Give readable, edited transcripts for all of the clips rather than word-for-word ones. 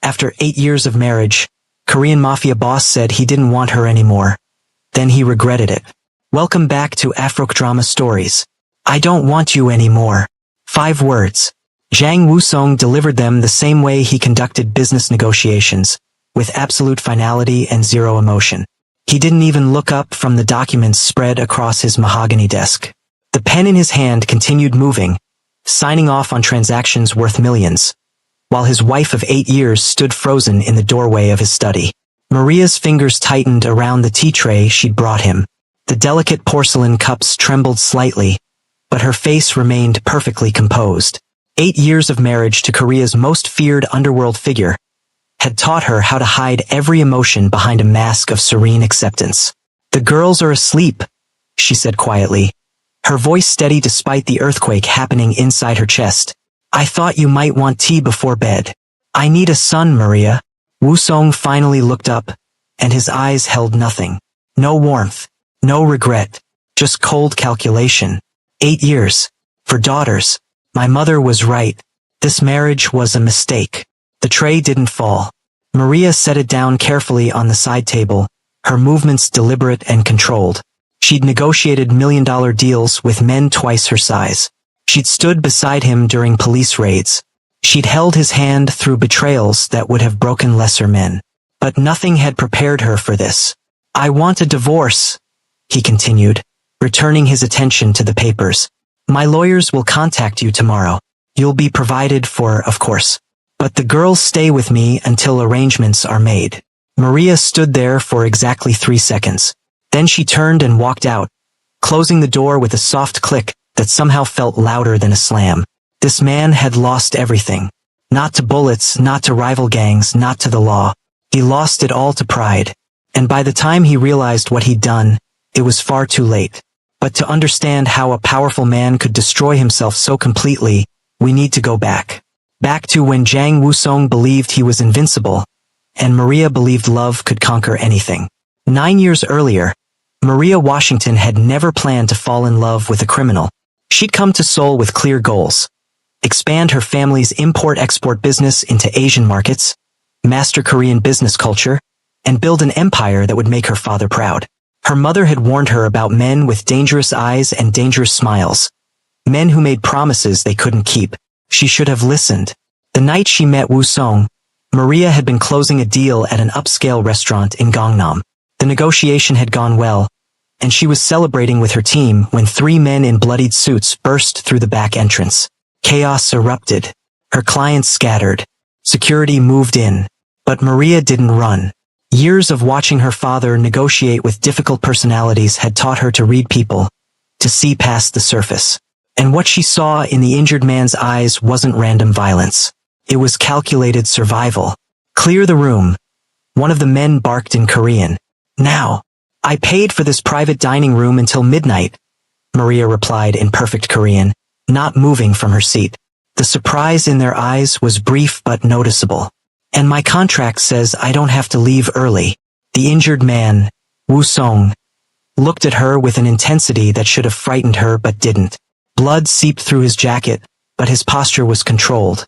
After 8 years of marriage, Korean mafia boss said he didn't want her anymore. Then he regretted it. Welcome back to Afro Drama Stories. I don't want you anymore. 5 words. Jang Woo-sung delivered them the same way he conducted business negotiations, with absolute finality and zero emotion. He didn't even look up from the documents spread across his mahogany desk. The pen in his hand continued moving, signing off on transactions worth millions, while his wife of 8 years stood frozen in the doorway of his study. Maria's fingers tightened around the tea tray she'd brought him. The delicate porcelain cups trembled slightly, but her face remained perfectly composed. 8 years of marriage to Korea's most feared underworld figure had taught her how to hide every emotion behind a mask of serene acceptance. "The girls are asleep," she said quietly, her voice steady despite the earthquake happening inside her chest. "I thought you might want tea before bed. I need a son, Maria." Woo-sung finally looked up, and his eyes held nothing. No warmth, no regret, just cold calculation. 8 years. For daughters. My mother was right. This marriage was a mistake. The tray didn't fall. Maria set it down carefully on the side table, her movements deliberate and controlled. She'd negotiated million-dollar deals with men twice her size. She'd stood beside him during police raids. She'd held his hand through betrayals that would have broken lesser men. But nothing had prepared her for this. "I want a divorce," he continued, returning his attention to the papers. "My lawyers will contact you tomorrow. You'll be provided for, of course. But the girls stay with me until arrangements are made." Maria stood there for exactly 3 seconds. Then she turned and walked out, closing the door with a soft click that somehow felt louder than a slam. This man had lost everything. Not to bullets, not to rival gangs, not to the law. He lost it all to pride. And by the time he realized what he'd done, it was far too late. But to understand how a powerful man could destroy himself so completely, we need to go back. Back to when Jang Woo-sung believed he was invincible, and Maria believed love could conquer anything. 9 years earlier, Maria Washington had never planned to fall in love with a criminal. She'd come to Seoul with clear goals. Expand her family's import-export business into Asian markets, master Korean business culture, and build an empire that would make her father proud. Her mother had warned her about men with dangerous eyes and dangerous smiles. Men who made promises they couldn't keep. She should have listened. The night she met Woo-sung, Maria had been closing a deal at an upscale restaurant in Gangnam. The negotiation had gone well, and she was celebrating with her team when 3 men in bloodied suits burst through the back entrance. Chaos erupted. Her clients scattered. Security moved in. But Maria didn't run. Years of watching her father negotiate with difficult personalities had taught her to read people, to see past the surface. And what she saw in the injured man's eyes wasn't random violence. It was calculated survival. "Clear the room," one of the men barked in Korean. "Now." "I paid for this private dining room until midnight," Maria replied in perfect Korean, not moving from her seat. The surprise in their eyes was brief but noticeable. "And my contract says I don't have to leave early." The injured man, Woo-sung, looked at her with an intensity that should have frightened her but didn't. Blood seeped through his jacket, but his posture was controlled.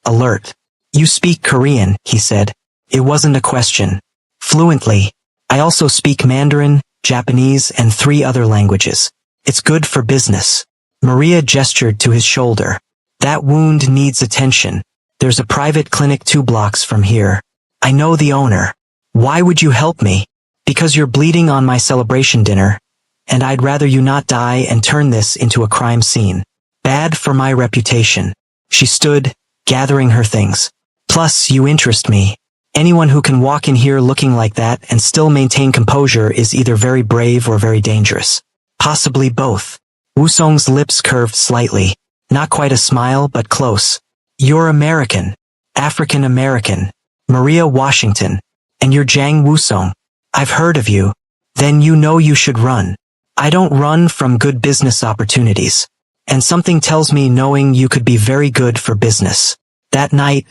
Alert. "You speak Korean," he said. It wasn't a question. "Fluently. I also speak Mandarin, Japanese, and 3 other languages. It's good for business." Maria gestured to his shoulder. "That wound needs attention. There's a private clinic 2 blocks from here. I know the owner." "Why would you help me?" "Because you're bleeding on my celebration dinner, and I'd rather you not die and turn this into a crime scene. Bad for my reputation." She stood, gathering her things. "Plus, you interest me. Anyone who can walk in here looking like that and still maintain composure is either very brave or very dangerous. Possibly both." Woo-sung's lips curved slightly. Not quite a smile, but close. "You're American. African American. Maria Washington. And you're Jang Woo-sung. I've heard of you. Then you know you should run." "I don't run from good business opportunities. And something tells me knowing you could be very good for business." That night,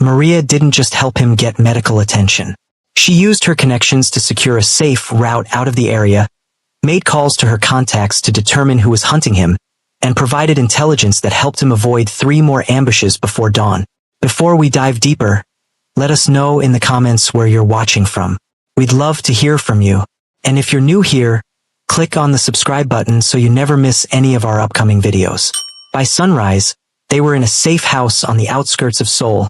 Maria didn't just help him get medical attention. She used her connections to secure a safe route out of the area, made calls to her contacts to determine who was hunting him, and provided intelligence that helped him avoid 3 more ambushes before dawn. "Before we dive deeper," Let us know in the comments where you're watching from. We'd love to hear from you. And if you're new here, click on the subscribe button so you never miss any of our upcoming videos. By sunrise, they were in a safe house on the outskirts of Seoul,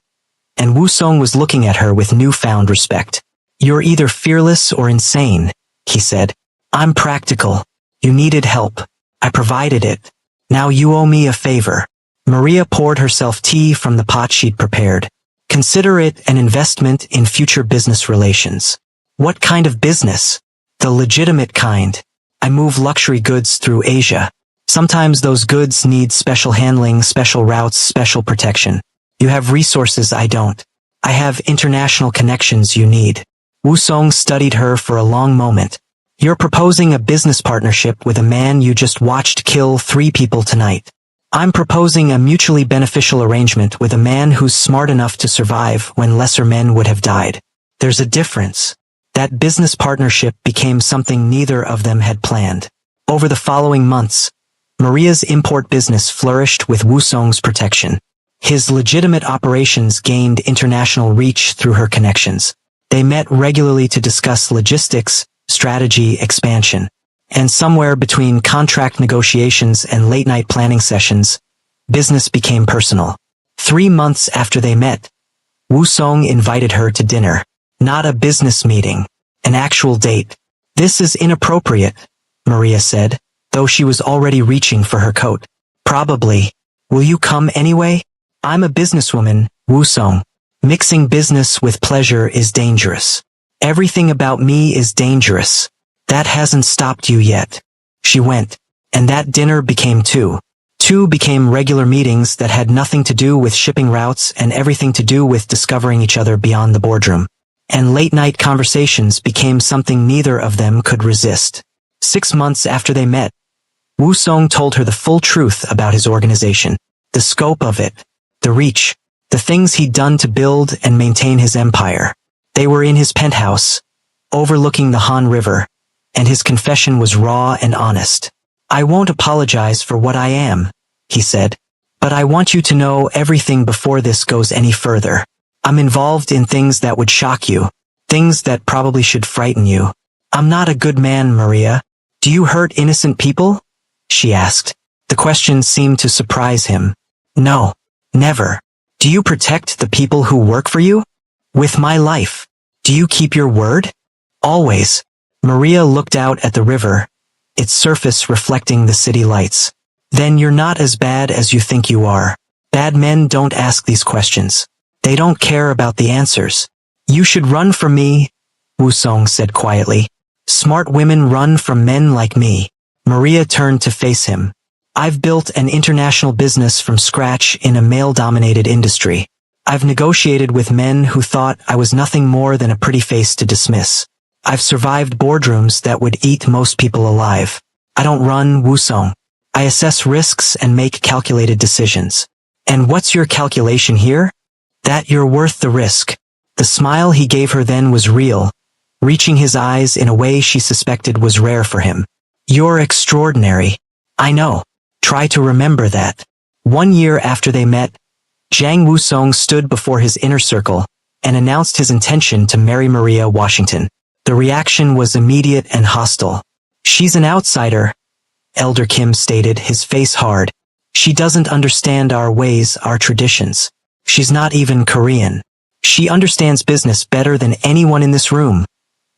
and Woo-sung was looking at her with newfound respect. "You're either fearless or insane," he said. "I'm practical. You needed help. I provided it. Now you owe me a favor." Maria poured herself tea from the pot she'd prepared. "Consider it an investment in future business relations." "What kind of business?" "The legitimate kind. I move luxury goods through Asia. Sometimes those goods need special handling, special routes, special protection. You have resources I don't. I have international connections you need." Woo-sung studied her for a long moment. "You're proposing a business partnership with a man you just watched kill 3 people tonight. I'm proposing a mutually beneficial arrangement with a man who's smart enough to survive when lesser men would have died. There's a difference." That business partnership became something neither of them had planned. Over the following months, Maria's import business flourished with Woo-sung's protection. His legitimate operations gained international reach through her connections. They met regularly to discuss logistics, strategy, expansion. And somewhere between contract negotiations and late-night planning sessions, business became personal. 3 months after they met, Woo-sung invited her to dinner. Not a business meeting, an actual date. "This is inappropriate," Maria said, though she was already reaching for her coat. "Probably. Will you come anyway?" "I'm a businesswoman, Woo-sung. Mixing business with pleasure is dangerous. Everything about me is dangerous. That hasn't stopped you yet." She went, and that dinner became 2. 2 became regular meetings that had nothing to do with shipping routes and everything to do with discovering each other beyond the boardroom. And late-night conversations became something neither of them could resist. 6 months after they met, Woo-sung told her the full truth about his organization, the scope of it, the reach, the things he'd done to build and maintain his empire. They were in his penthouse, overlooking the Han River, and his confession was raw and honest. "I won't apologize for what I am," he said, "but I want you to know everything before this goes any further. I'm involved in things that would shock you, things that probably should frighten you. I'm not a good man, Maria. Do you hurt innocent people?" she asked. The question seemed to surprise him. "No, never." "Do you protect the people who work for you?" "With my life." "Do you keep your word?" "Always." Maria looked out at the river, its surface reflecting the city lights. "Then you're not as bad as you think you are. Bad men don't ask these questions. They don't care about the answers." "You should run from me," Woo-sung said quietly. "Smart women run from men like me." Maria turned to face him. "I've built an international business from scratch in a male-dominated industry. I've negotiated with men who thought I was nothing more than a pretty face to dismiss. I've survived boardrooms that would eat most people alive. I don't run, Woo-sung. I assess risks and make calculated decisions." "And what's your calculation here?" "That you're worth the risk." The smile he gave her then was real, reaching his eyes in a way she suspected was rare for him. "You're extraordinary. I know. Try to remember that." 1 year after they met, Jang Woo-sung stood before his inner circle and announced his intention to marry Maria Washington. The reaction was immediate and hostile. "She's an outsider," Elder Kim stated, his face hard. "She doesn't understand our ways, our traditions. She's not even Korean. She understands business better than anyone in this room,"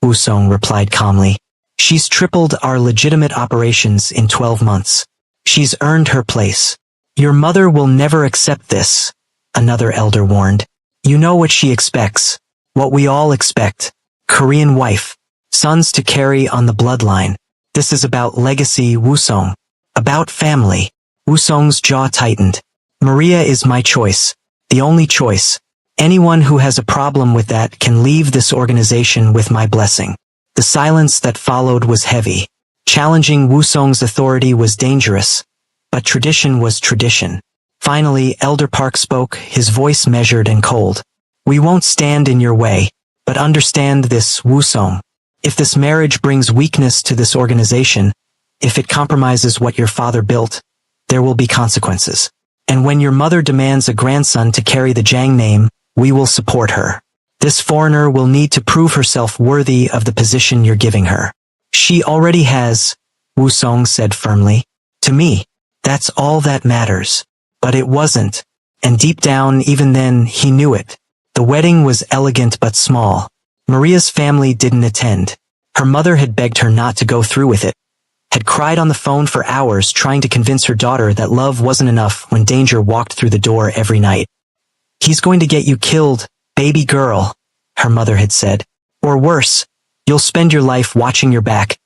Woo-sung replied calmly. "She's tripled our legitimate operations in 12 months. She's earned her place." "Your mother will never accept this," another elder warned. "You know what she expects, what we all expect. Korean wife, sons to carry on the bloodline. This is about legacy, Woo-sung. About family." Woo-sung's jaw tightened. "Maria is my choice. The only choice. Anyone who has a problem with that can leave this organization with my blessing." The silence that followed was heavy. Challenging Woo-sung's authority was dangerous, but tradition was tradition. Finally, Elder Park spoke, his voice measured and cold. "We won't stand in your way, but understand this, Woo-sung. If this marriage brings weakness to this organization, if it compromises what your father built, there will be consequences. And when your mother demands a grandson to carry the Jang name, we will support her. This foreigner will need to prove herself worthy of the position you're giving her. She already has, Wu Song said firmly. To me, that's all that matters. But it wasn't. And deep down, even then, he knew it. The wedding was elegant but small. Maria's family didn't attend. Her mother had begged her not to go through with it, had cried on the phone for hours trying to convince her daughter that love wasn't enough when danger walked through the door every night. He's going to get you killed, baby girl, her mother had said. Or worse, you'll spend your life watching your back,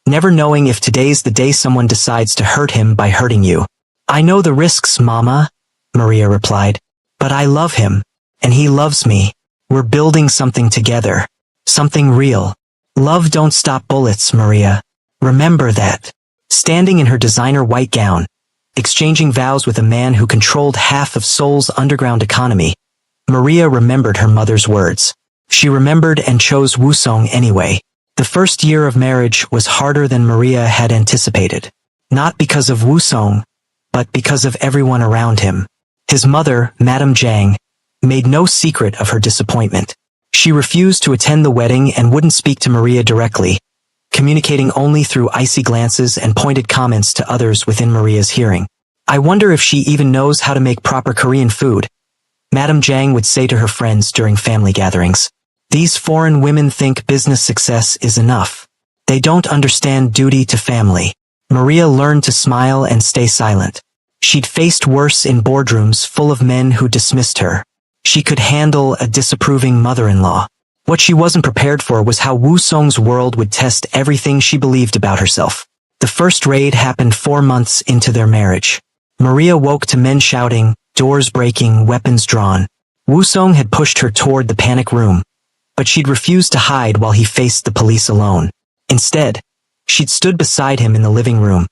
never knowing if today's the day someone decides to hurt him by hurting you. I know the risks, Mama, Maria replied, but I love him, and he loves me. We're building something together, something real. Love don't stop bullets, Maria. Remember that. Standing in her designer white gown, exchanging vows with a man who controlled half of Seoul's underground economy, Maria remembered her mother's words. She remembered and chose Wu Song anyway. The first year of marriage was harder than Maria had anticipated. Not because of Wu Song, but because of everyone around him. His mother, Madame Zhang, made no secret of her disappointment. She refused to attend the wedding and wouldn't speak to Maria directly, communicating only through icy glances and pointed comments to others within Maria's hearing. I wonder if she even knows how to make proper Korean food, Madame Zhang would say to her friends during family gatherings. These foreign women think business success is enough. They don't understand duty to family. Maria learned to smile and stay silent. She'd faced worse in boardrooms full of men who dismissed her. She could handle a disapproving mother-in-law. What she wasn't prepared for was how Wu Song's world would test everything she believed about herself. The first raid happened 4 months into their marriage. Maria woke to men shouting, doors breaking, weapons drawn. Wu Song had pushed her toward the panic room, but she'd refused to hide while he faced the police alone. Instead, she'd stood beside him in the living room,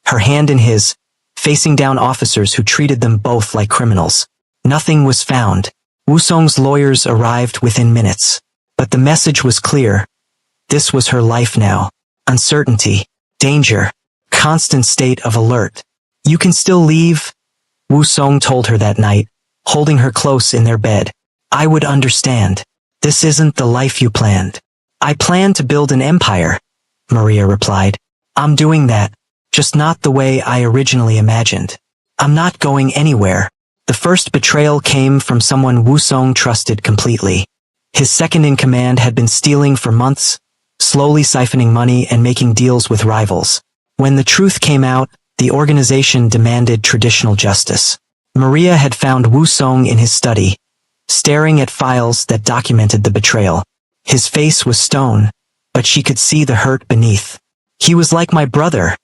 her hand in his, facing down officers who treated them both like criminals. Nothing was found. Wu Song's lawyers arrived within minutes. But the message was clear. This was her life now. Uncertainty, danger, constant state of alert. You can still leave, Wu Song told her that night, holding her close in their bed. I would understand. This isn't the life you planned. I planned to build an empire, Maria replied. I'm doing that, just not the way I originally imagined. I'm not going anywhere. The first betrayal came from someone Wu Song trusted completely. His second-in-command had been stealing for months, slowly siphoning money and making deals with rivals. When the truth came out, the organization demanded traditional justice. Maria had found Wu Song in his study, staring at files that documented the betrayal. His face was stone, but she could see the hurt beneath. He was like my brother,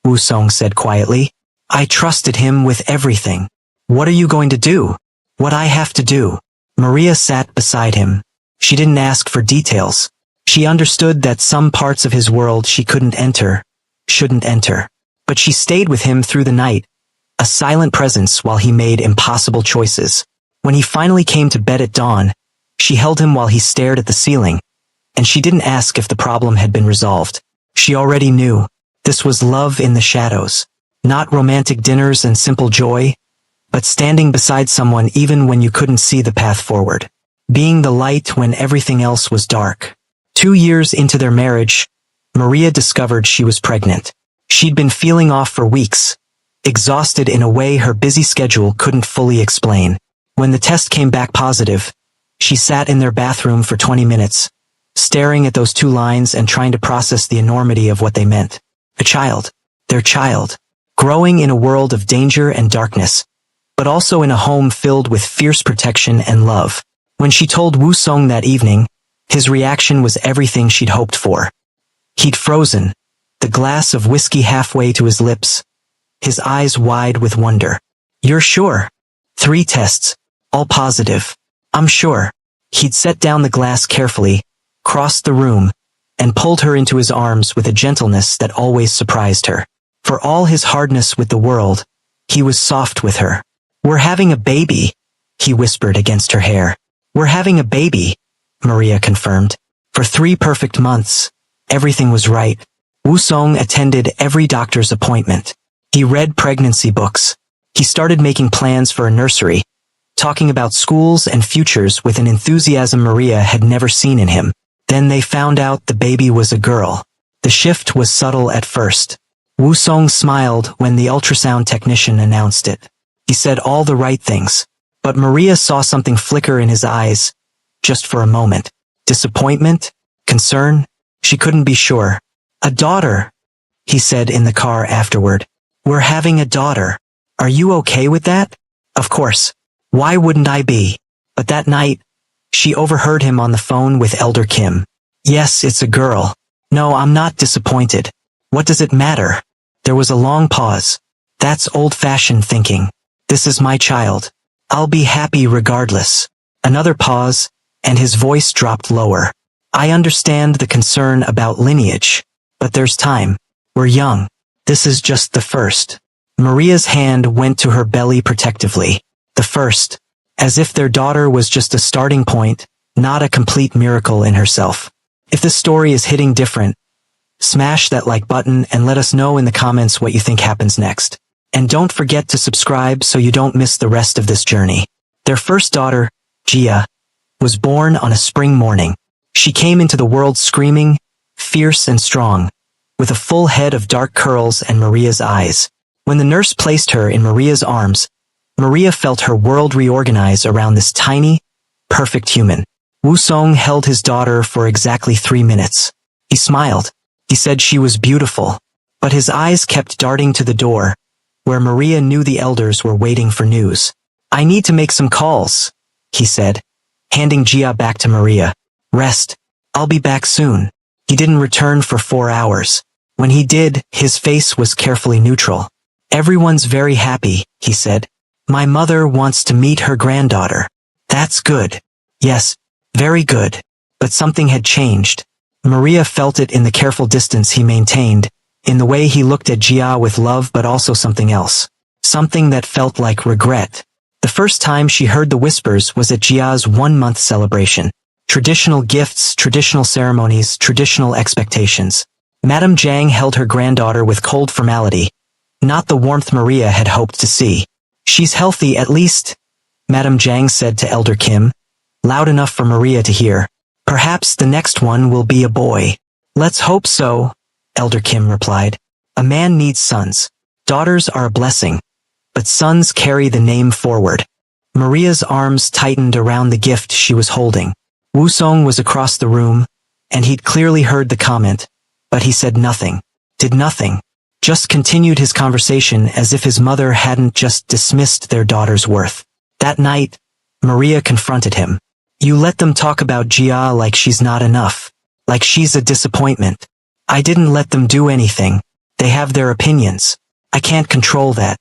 Wu Song said quietly. I trusted him with everything. What are you going to do? What I have to do? Maria sat beside him. She didn't ask for details. She understood that some parts of his world she couldn't enter, shouldn't enter. But she stayed with him through the night, a silent presence while he made impossible choices. When he finally came to bed at dawn, she held him while he stared at the ceiling, and she didn't ask if the problem had been resolved. She already knew. This was love in the shadows. Not romantic dinners and simple joy, but standing beside someone even when you couldn't see the path forward. Being the light when everything else was dark. 2 years into their marriage, Maria discovered she was pregnant. She'd been feeling off for weeks, exhausted in a way her busy schedule couldn't fully explain. When the test came back positive, she sat in their bathroom for 20 minutes, staring at those 2 lines and trying to process the enormity of what they meant. A child, their child, growing in a world of danger and darkness, but also in a home filled with fierce protection and love. When she told Wu Song that evening, his reaction was everything she'd hoped for. He'd frozen, the glass of whiskey halfway to his lips, his eyes wide with wonder. You're sure? 3 tests, all positive. I'm sure. He'd set down the glass carefully, crossed the room, and pulled her into his arms with a gentleness that always surprised her. For all his hardness with the world, he was soft with her. We're having a baby, he whispered against her hair. We're having a baby, Maria confirmed. For 3 perfect months, everything was right. Wu Song attended every doctor's appointment. He read pregnancy books. He started making plans for a nursery, talking about schools and futures with an enthusiasm Maria had never seen in him. Then they found out the baby was a girl. The shift was subtle at first. Woo Song smiled when the ultrasound technician announced it. He said all the right things. But Maria saw something flicker in his eyes, just for a moment. Disappointment? Concern? She couldn't be sure. A daughter, he said in the car afterward. We're having a daughter. Are you okay with that? Of course. Why wouldn't I be? But that night, she overheard him on the phone with Elder Kim. Yes, it's a girl. No, I'm not disappointed. What does it matter? There was a long pause. That's old-fashioned thinking. This is my child. I'll be happy regardless. Another pause, and his voice dropped lower. I understand the concern about lineage, but there's time. We're young. This is just the first. Maria's hand went to her belly protectively. The first. As if their daughter was just a starting point, not a complete miracle in herself. If this story is hitting different, smash that like button and let us know in the comments what you think happens next. And don't forget to subscribe so you don't miss the rest of this journey. Their first daughter, Gia, was born on a spring morning. She came into the world screaming, fierce and strong, with a full head of dark curls and Maria's eyes. When the nurse placed her in Maria's arms, Maria felt her world reorganize around this tiny, perfect human. Woo Song held his daughter for exactly 3 minutes. He smiled. He said she was beautiful, but his eyes kept darting to the door, where Maria knew the elders were waiting for news. I need to make some calls, he said, handing Gia back to Maria. Rest. I'll be back soon. He didn't return for 4 hours. When he did, his face was carefully neutral. Everyone's very happy, he said. My mother wants to meet her granddaughter. That's good. Yes, very good. But something had changed. Maria felt it in the careful distance he maintained, in the way he looked at Gia with love but also something else. Something that felt like regret. The first time she heard the whispers was at Gia's 1-month celebration. Traditional gifts, traditional ceremonies, traditional expectations. Madame Zhang held her granddaughter with cold formality, not the warmth Maria had hoped to see. She's healthy at least, Madame Zhang said to Elder Kim, loud enough for Maria to hear. Perhaps the next one will be a boy. Let's hope so, Elder Kim replied. A man needs sons. Daughters are a blessing, but sons carry the name forward. Maria's arms tightened around the gift she was holding. Woo Song was across the room, and he'd clearly heard the comment, but he said nothing, did nothing, just continued his conversation as if his mother hadn't just dismissed their daughter's worth. That night, Maria confronted him. You let them talk about Gia like she's not enough, like she's a disappointment. I didn't let them do anything. They have their opinions. I can't control that.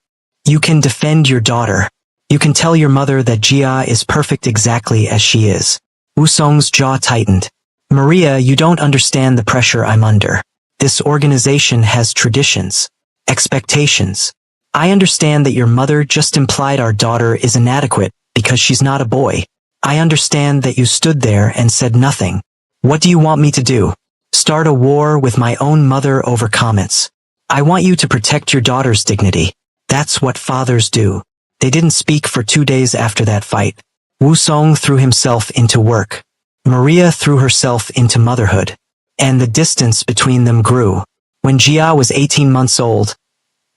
You can defend your daughter. You can tell your mother that Gia is perfect exactly as she is. Woo Song's jaw tightened. Maria, you don't understand the pressure I'm under. This organization has traditions, expectations. I understand that your mother just implied our daughter is inadequate because she's not a boy. I understand that you stood there and said nothing. What do you want me to do? Start a war with my own mother over comments? I want you to protect your daughter's dignity. That's what fathers do. They didn't speak for 2 days after that fight. Woo Song threw himself into work. Maria threw herself into motherhood. And the distance between them grew. When Gia was 18 months old,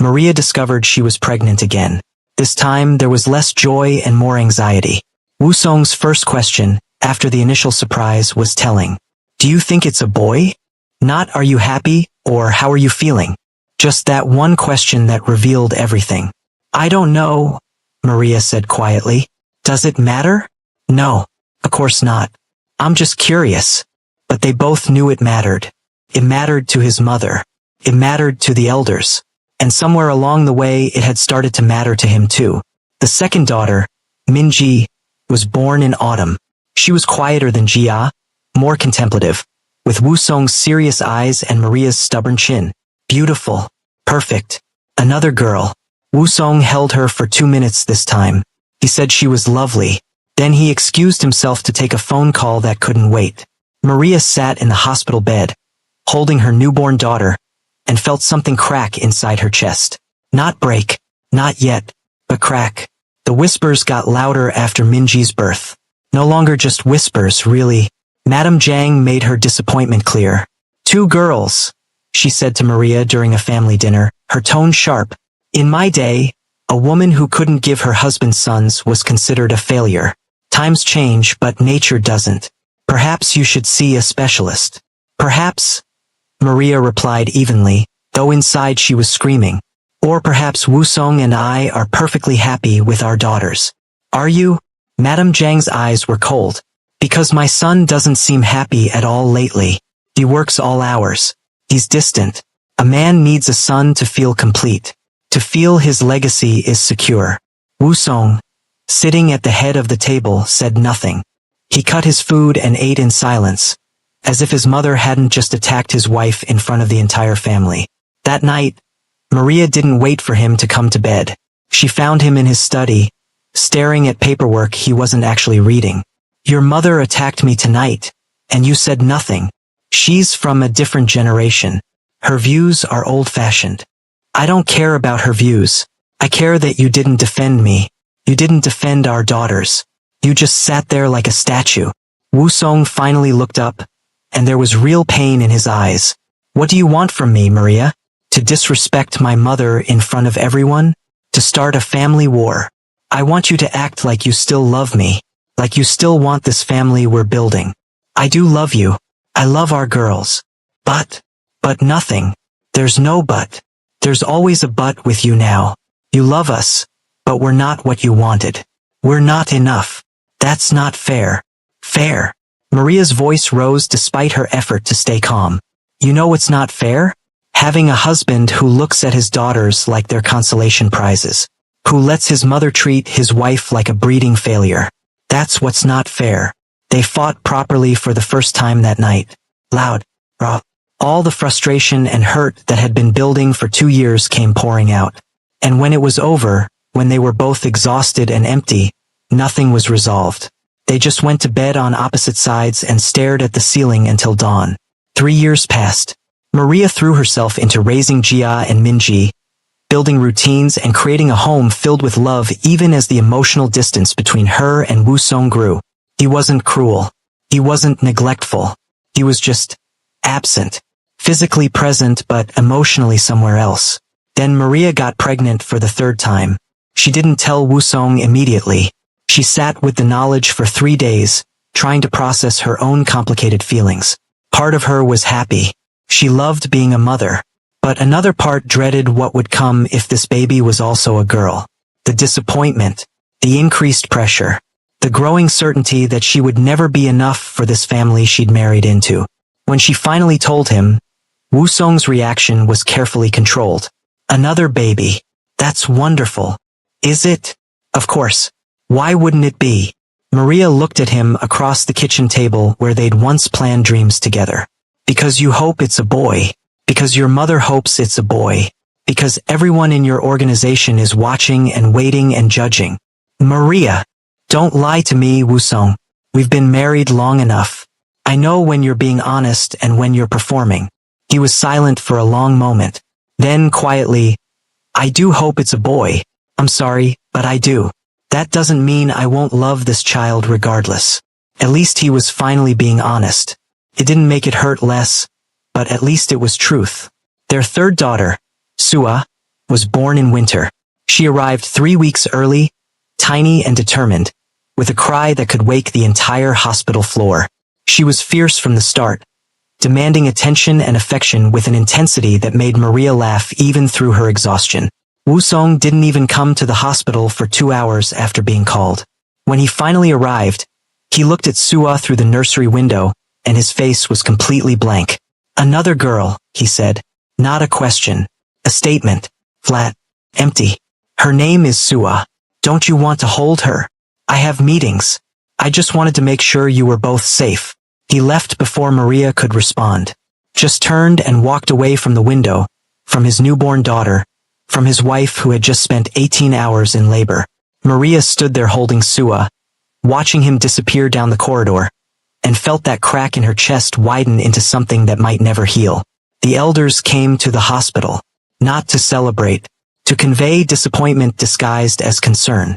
Maria discovered she was pregnant again. This time, there was less joy and more anxiety. Woo Song's first question, after the initial surprise, was telling. Do you think it's a boy? Not are you happy, or how are you feeling? Just that one question that revealed everything. I don't know, Maria said quietly. Does it matter? No, of course not. I'm just curious. But they both knew it mattered. It mattered to his mother. It mattered to the elders. And somewhere along the way it had started to matter to him too. The second daughter, Minji, was born in autumn. She was quieter than Gia, more contemplative, with Woo Song's serious eyes and Maria's stubborn chin. Beautiful. Perfect. Another girl. Woo Song held her for 2 minutes this time. He said she was lovely. Then he excused himself to take a phone call that couldn't wait. Maria sat in the hospital bed, holding her newborn daughter, and felt something crack inside her chest. Not break, not yet, but crack. The whispers got louder after Minji's birth. No longer just whispers, really. Madame Zhang made her disappointment clear. 2 girls, she said to Maria during a family dinner, her tone sharp. In my day, a woman who couldn't give her husband sons was considered a failure. Times change, but nature doesn't. Perhaps you should see a specialist. Perhaps, Maria replied evenly, though inside she was screaming. Or perhaps Wusong and I are perfectly happy with our daughters. Are you? Madame Zhang's eyes were cold. Because my son doesn't seem happy at all lately. He works all hours. He's distant. A man needs a son to feel complete. To feel his legacy is secure. Wusong, sitting at the head of the table, said nothing. He cut his food and ate in silence, as if his mother hadn't just attacked his wife in front of the entire family. That night, Maria didn't wait for him to come to bed. She found him in his study, staring at paperwork he wasn't actually reading. Your mother attacked me tonight, and you said nothing. She's from a different generation. Her views are old-fashioned. I don't care about her views. I care that you didn't defend me. You didn't defend our daughters. You just sat there like a statue. Wusong finally looked up, and there was real pain in his eyes. What do you want from me, Maria? To disrespect my mother in front of everyone? To start a family war? I want you to act like you still love me, like you still want this family we're building. I do love you. I love our girls. But nothing. There's no but. There's always a but with you now. You love us, but we're not what you wanted. We're not enough. That's not fair. Fair. Maria's voice rose despite her effort to stay calm. You know it's not fair? Having a husband who looks at his daughters like they're consolation prizes. Who lets his mother treat his wife like a breeding failure. That's what's not fair. They fought properly for the first time that night. Loud. Raw. All the frustration and hurt that had been building for 2 years came pouring out. And when it was over, when they were both exhausted and empty, nothing was resolved. They just went to bed on opposite sides and stared at the ceiling until dawn. 3 years passed. Maria threw herself into raising Jia and Minji, building routines and creating a home filled with love even as the emotional distance between her and Wusong grew. He wasn't cruel. He wasn't neglectful. He was just absent. Physically present but emotionally somewhere else. Then Maria got pregnant for the 3rd time. She didn't tell Wusong immediately. She sat with the knowledge for 3 days, trying to process her own complicated feelings. Part of her was happy. She loved being a mother. But another part dreaded what would come if this baby was also a girl. The disappointment, the increased pressure, the growing certainty that she would never be enough for this family she'd married into. When she finally told him, Wusong's reaction was carefully controlled. Another baby. That's wonderful. Is it? Of course. Why wouldn't it be? Maria looked at him across the kitchen table where they'd once planned dreams together. Because you hope it's a boy. Because your mother hopes it's a boy. Because everyone in your organization is watching and waiting and judging. Maria, don't lie to me, Wusong. We've been married long enough. I know when you're being honest and when you're performing. He was silent for a long moment. Then quietly, I do hope it's a boy. I'm sorry, but I do. That doesn't mean I won't love this child regardless. At least he was finally being honest. It didn't make it hurt less, but at least it was truth. Their 3rd daughter, Sua, was born in winter. She arrived 3 weeks early, tiny and determined, with a cry that could wake the entire hospital floor. She was fierce from the start, demanding attention and affection with an intensity that made Maria laugh even through her exhaustion. Wusong didn't even come to the hospital for 2 hours after being called. When he finally arrived, he looked at Sua through the nursery window, and his face was completely blank. Another girl, he said. Not a question. A statement. Flat. Empty. Her name is Sua. Don't you want to hold her? I have meetings. I just wanted to make sure you were both safe. He left before Maria could respond. Just turned and walked away from the window, from his newborn daughter, from his wife who had just spent 18 hours in labor. Maria stood there holding Sua, watching him disappear down the corridor, and felt that crack in her chest widen into something that might never heal. The elders came to the hospital, not to celebrate, to convey disappointment disguised as concern.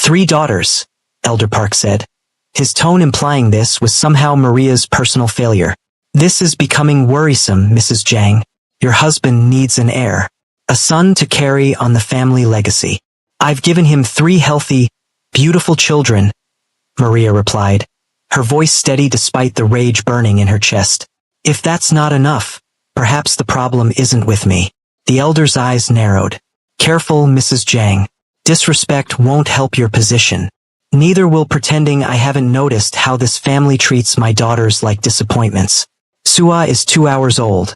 3 daughters, Elder Park said. His tone implying this was somehow Maria's personal failure. This is becoming worrisome, Mrs. Zhang. Your husband needs an heir. A son to carry on the family legacy. I've given him 3 healthy, beautiful children, Maria replied, her voice steady despite the rage burning in her chest. If that's not enough, perhaps the problem isn't with me. The elder's eyes narrowed. Careful, Mrs. Zhang. Disrespect won't help your position. Neither will pretending I haven't noticed how this family treats my daughters like disappointments. Sua is 2 hours old,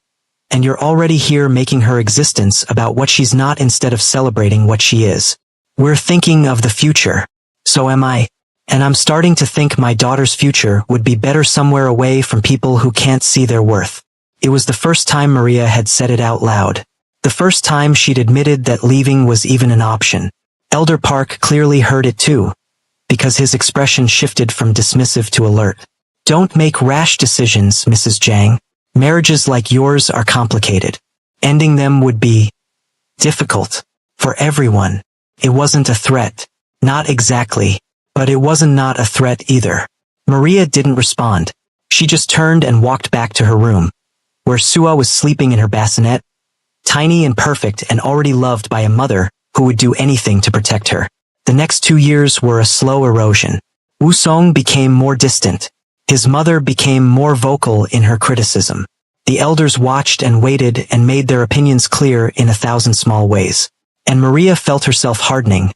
and you're already here making her existence about what she's not instead of celebrating what she is. We're thinking of the future. So am I. And I'm starting to think my daughter's future would be better somewhere away from people who can't see their worth. It was the first time Maria had said it out loud. The first time she'd admitted that leaving was even an option. Elder Park clearly heard it too, because his expression shifted from dismissive to alert. Don't make rash decisions, Mrs. Zhang. Marriages like yours are complicated. Ending them would be difficult for everyone. It wasn't a threat. Not exactly. But it wasn't not a threat either. Maria didn't respond. She just turned and walked back to her room, where Sua was sleeping in her bassinet, tiny and perfect and already loved by a mother who would do anything to protect her. The next 2 years were a slow erosion. Wu Song became more distant. His mother became more vocal in her criticism. The elders watched and waited and made their opinions clear in 1,000 small ways. And Maria felt herself hardening,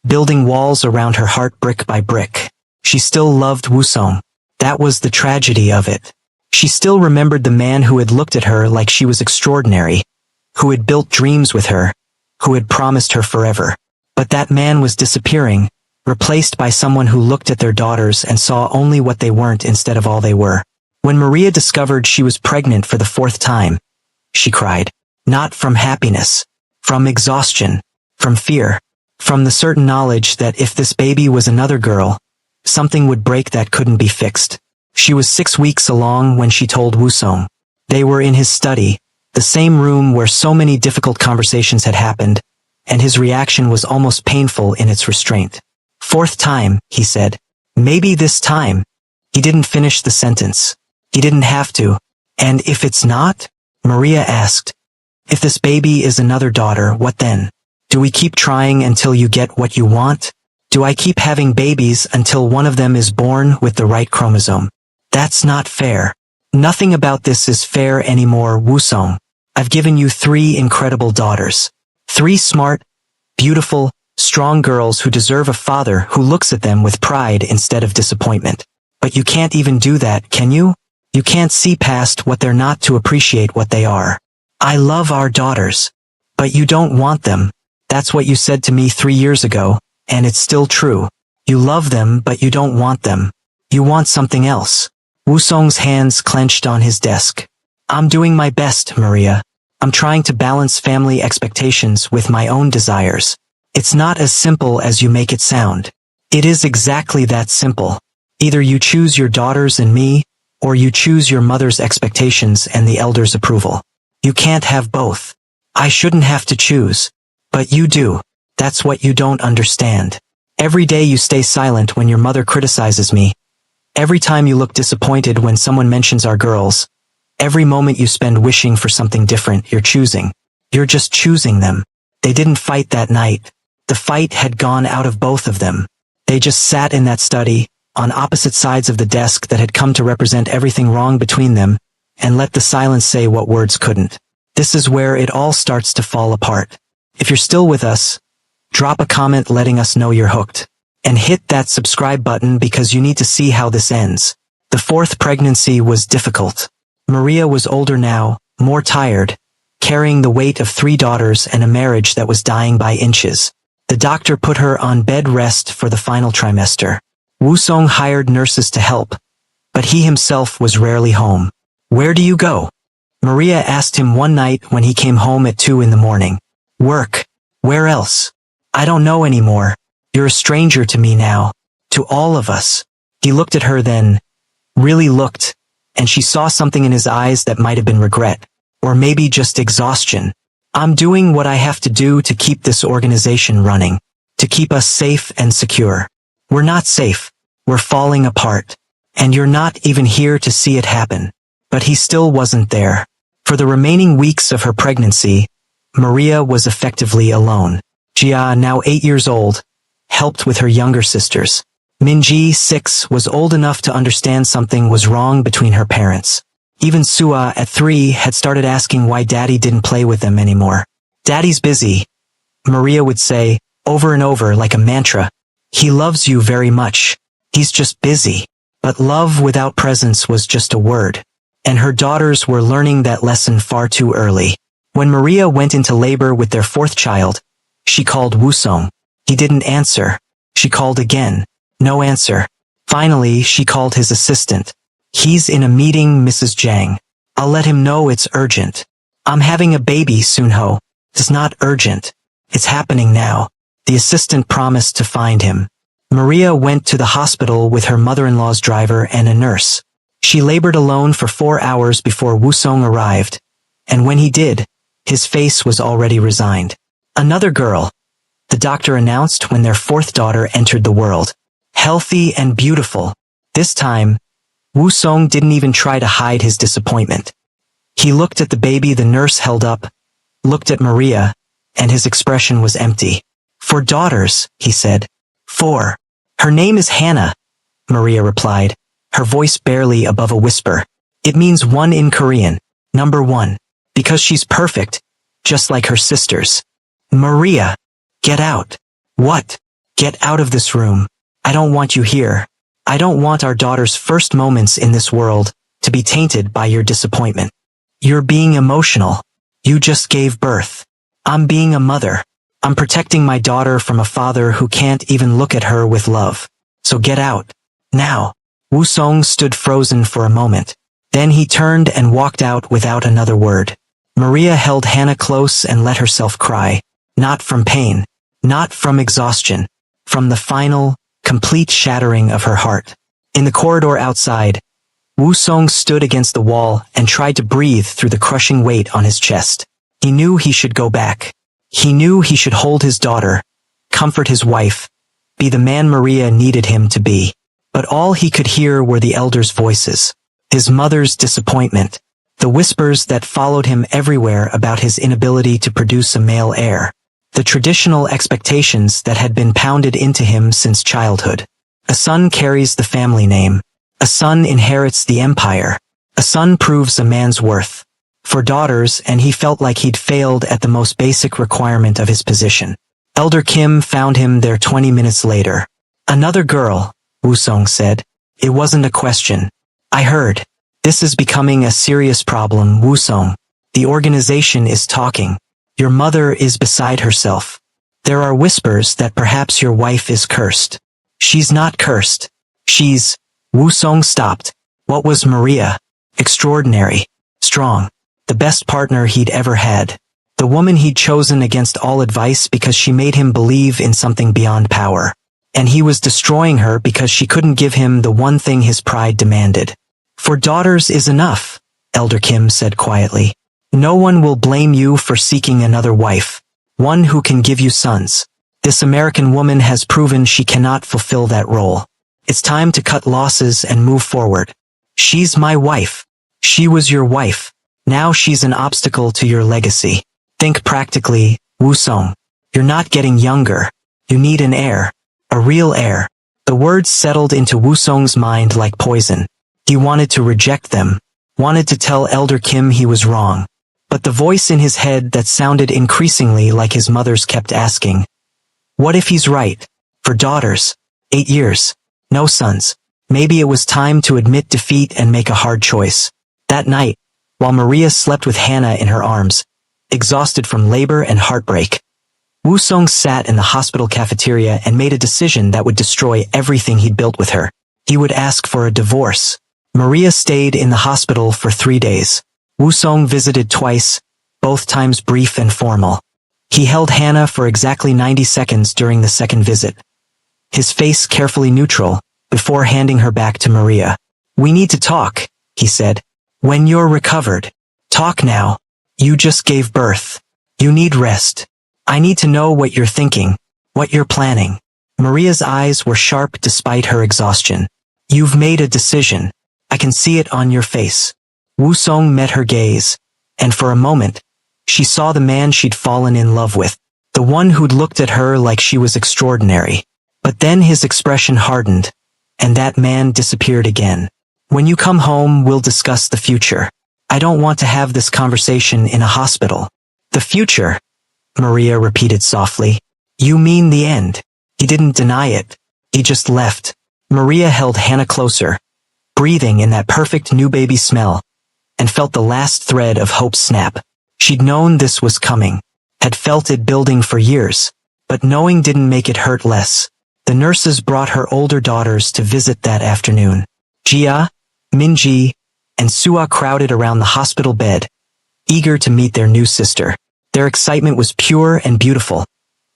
building walls around her heart brick by brick. She still loved Wu Song. That was the tragedy of it. She still remembered the man who had looked at her like she was extraordinary, who had built dreams with her, who had promised her forever. But that man was disappearing, replaced by someone who looked at their daughters and saw only what they weren't instead of all they were. When Maria discovered she was pregnant for the 4th time, she cried. Not from happiness, from exhaustion, from fear. From the certain knowledge that if this baby was another girl, something would break that couldn't be fixed. She was 6 weeks along when she told Wu Song. They were in his study, the same room where so many difficult conversations had happened, and his reaction was almost painful in its restraint. 4th time, he said. Maybe this time. He didn't finish the sentence. He didn't have to. And if it's not? Maria asked. If this baby is another daughter, what then? Do we keep trying until you get what you want? Do I keep having babies until one of them is born with the right chromosome? That's not fair. Nothing about this is fair anymore, Wu Song. I've given you 3 incredible daughters. 3 smart, beautiful, strong girls who deserve a father who looks at them with pride instead of disappointment. But you can't even do that, can you? You can't see past what they're not to appreciate what they are. I love our daughters. But you don't want them. That's what you said to me 3 years ago, and it's still true. You love them, but you don't want them. You want something else. Wu Song's hands clenched on his desk. I'm doing my best, Maria. I'm trying to balance family expectations with my own desires. It's not as simple as you make it sound. It is exactly that simple. Either you choose your daughters and me, or you choose your mother's expectations and the elders' approval. You can't have both. I shouldn't have to choose. But you do. That's what you don't understand. Every day you stay silent when your mother criticizes me. Every time you look disappointed when someone mentions our girls. Every moment you spend wishing for something different, you're choosing. You're just choosing them. They didn't fight that night. The fight had gone out of both of them. They just sat in that study, on opposite sides of the desk that had come to represent everything wrong between them, and let the silence say what words couldn't. This is where it all starts to fall apart. If you're still with us, drop a comment letting us know you're hooked. And hit that subscribe button because you need to see how this ends. The 4th pregnancy was difficult. Maria was older now, more tired, carrying the weight of 3 daughters and a marriage that was dying by inches. The doctor put her on bed rest for the final trimester. Wu Song hired nurses to help, but he himself was rarely home. Where do you go? Maria asked him one night when he came home at 2 in the morning. Work. Where else? I don't know anymore. You're a stranger to me now. To all of us. He looked at her then. Really looked. And she saw something in his eyes that might have been regret. Or maybe just exhaustion. I'm doing what I have to do to keep this organization running. to keep us safe and secure. We're not safe. We're falling apart. And you're not even here to see it happen. But he still wasn't there. For the remaining weeks of her pregnancy, Maria was effectively alone. Jia, now 8 years old, helped with her younger sisters. Minji, 6, was old enough to understand something was wrong between her parents. Even Sua, at 3, had started asking why Daddy didn't play with them anymore. "Daddy's busy," Maria would say, over and over like a mantra. "He loves you very much. He's just busy." But love without presence was just a word. And her daughters were learning that lesson far too early. When Maria went into labor with their 4th child, she called Wusong. He didn't answer. She called again. No answer. Finally, she called his assistant. "He's in a meeting, Mrs. Zhang. I'll let him know it's urgent." "I'm having a baby, Sunho. It's not urgent. It's happening now." The assistant promised to find him. Maria went to the hospital with her mother-in-law's driver and a nurse. She labored alone for 4 hours before Wusong arrived, and when he did, his face was already resigned. "Another girl," the doctor announced when their 4th daughter entered the world. Healthy and beautiful. This time, Wusong didn't even try to hide his disappointment. He looked at the baby the nurse held up, looked at Maria, and his expression was empty. "4 daughters," he said. "4. Her name is Hannah," Maria replied, her voice barely above a whisper. "It means 1 in Korean, number 1, because she's perfect, just like her sisters." "Maria, get out." "What?" "Get out of this room. I don't want you here. I don't want our daughter's first moments in this world to be tainted by your disappointment. You're being emotional. You just gave birth. I'm being a mother. I'm protecting my daughter from a father who can't even look at her with love. So get out. Now." Wusong stood frozen for a moment. Then he turned and walked out without another word. Maria held Hannah close and let herself cry. Not from pain. Not from exhaustion. From the final, complete shattering of her heart. In the corridor outside, Wusong stood against the wall and tried to breathe through the crushing weight on his chest. He knew he should go back. He knew he should hold his daughter, comfort his wife, be the man Maria needed him to be. But all he could hear were the elders' voices, his mother's disappointment, the whispers that followed him everywhere about his inability to produce a male heir, the traditional expectations that had been pounded into him since childhood. A son carries the family name. A son inherits the empire. A son proves a man's worth. For daughters, and he felt like he'd failed at the most basic requirement of his position. Elder Kim found him there 20 minutes later. "Another girl," Wusong said. "It wasn't a question. I heard. This is becoming a serious problem, Wusong. The organization is talking. Your mother is beside herself. There are whispers that perhaps your wife is cursed." "She's not cursed. She's..." Wusong stopped. What was Maria? Extraordinary. Strong. The best partner he'd ever had. The woman he'd chosen against all advice because she made him believe in something beyond power. And he was destroying her because she couldn't give him the one thing his pride demanded. "4 daughters is enough," Elder Kim said quietly. "No one will blame you for seeking another wife, one who can give you sons. This American woman has proven she cannot fulfill that role. It's time to cut losses and move forward. She's my wife. She was your wife. Now she's an obstacle to your legacy. Think practically, Wusong. You're not getting younger. You need an heir. A real heir." The words settled into Wusong's mind like poison. He wanted to reject them, wanted to tell Elder Kim he was wrong. But the voice in his head that sounded increasingly like his mother's kept asking, "What if he's right? 4 daughters, 8 years, no sons." Maybe it was time to admit defeat and make a hard choice. That night, while Maria slept with Hannah in her arms, exhausted from labor and heartbreak, Wusong sat in the hospital cafeteria and made a decision that would destroy everything he'd built with her. He would ask for a divorce. Maria stayed in the hospital for 3 days. Wusong visited twice, both times brief and formal. He held Hannah for exactly 90 seconds during the second visit, his face carefully neutral, before handing her back to Maria. "We need to talk," he said. "When you're recovered. Talk now. You just gave birth. You need rest. I need to know what you're thinking. What you're planning. Maria's eyes were sharp despite her exhaustion. You've made a decision. I can see it on your face. Wu Song met her gaze, and for a moment, she saw the man she'd fallen in love with, the one who'd looked at her like she was extraordinary. But then his expression hardened, and that man disappeared again. When you come home, we'll discuss the future. I don't want to have this conversation in a hospital. The future, Maria repeated softly. You mean the end? He didn't deny it. He just left. Maria held Hannah closer, breathing in that perfect new baby smell, and felt the last thread of hope snap. She'd known this was coming, had felt it building for years, but knowing didn't make it hurt less. The nurses brought her older daughters to visit that afternoon. Jia, Minji, and Sua crowded around the hospital bed, eager to meet their new sister. Their excitement was pure and beautiful,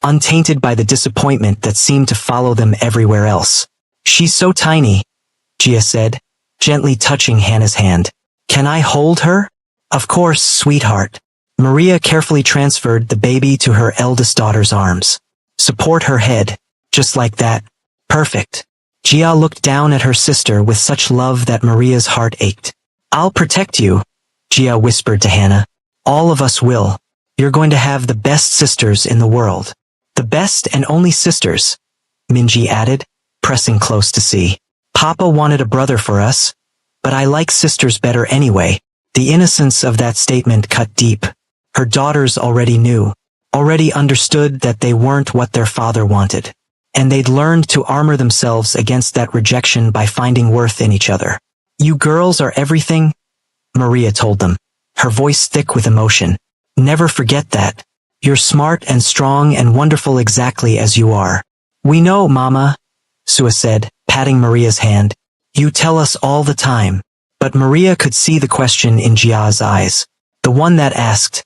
untainted by the disappointment that seemed to follow them everywhere else. She's so tiny, Jia said, gently touching Hannah's hand. Can I hold her? Of course, sweetheart. Maria carefully transferred the baby to her eldest daughter's arms. Support her head. Just like that. Perfect. Jia looked down at her sister with such love that Maria's heart ached. I'll protect you, Jia whispered to Hannah. All of us will. You're going to have the best sisters in the world. The best and only sisters, Minji added, pressing close to see. Papa wanted a brother for us, but I like sisters better anyway. The innocence of that statement cut deep. Her daughters already knew, already understood that they weren't what their father wanted. And they'd learned to armor themselves against that rejection by finding worth in each other. You girls are everything, Maria told them, her voice thick with emotion. Never forget that. You're smart and strong and wonderful exactly as you are. We know, Mama, Sua said, patting Maria's hand. You tell us all the time. But Maria could see the question in Jia's eyes. The one that asked,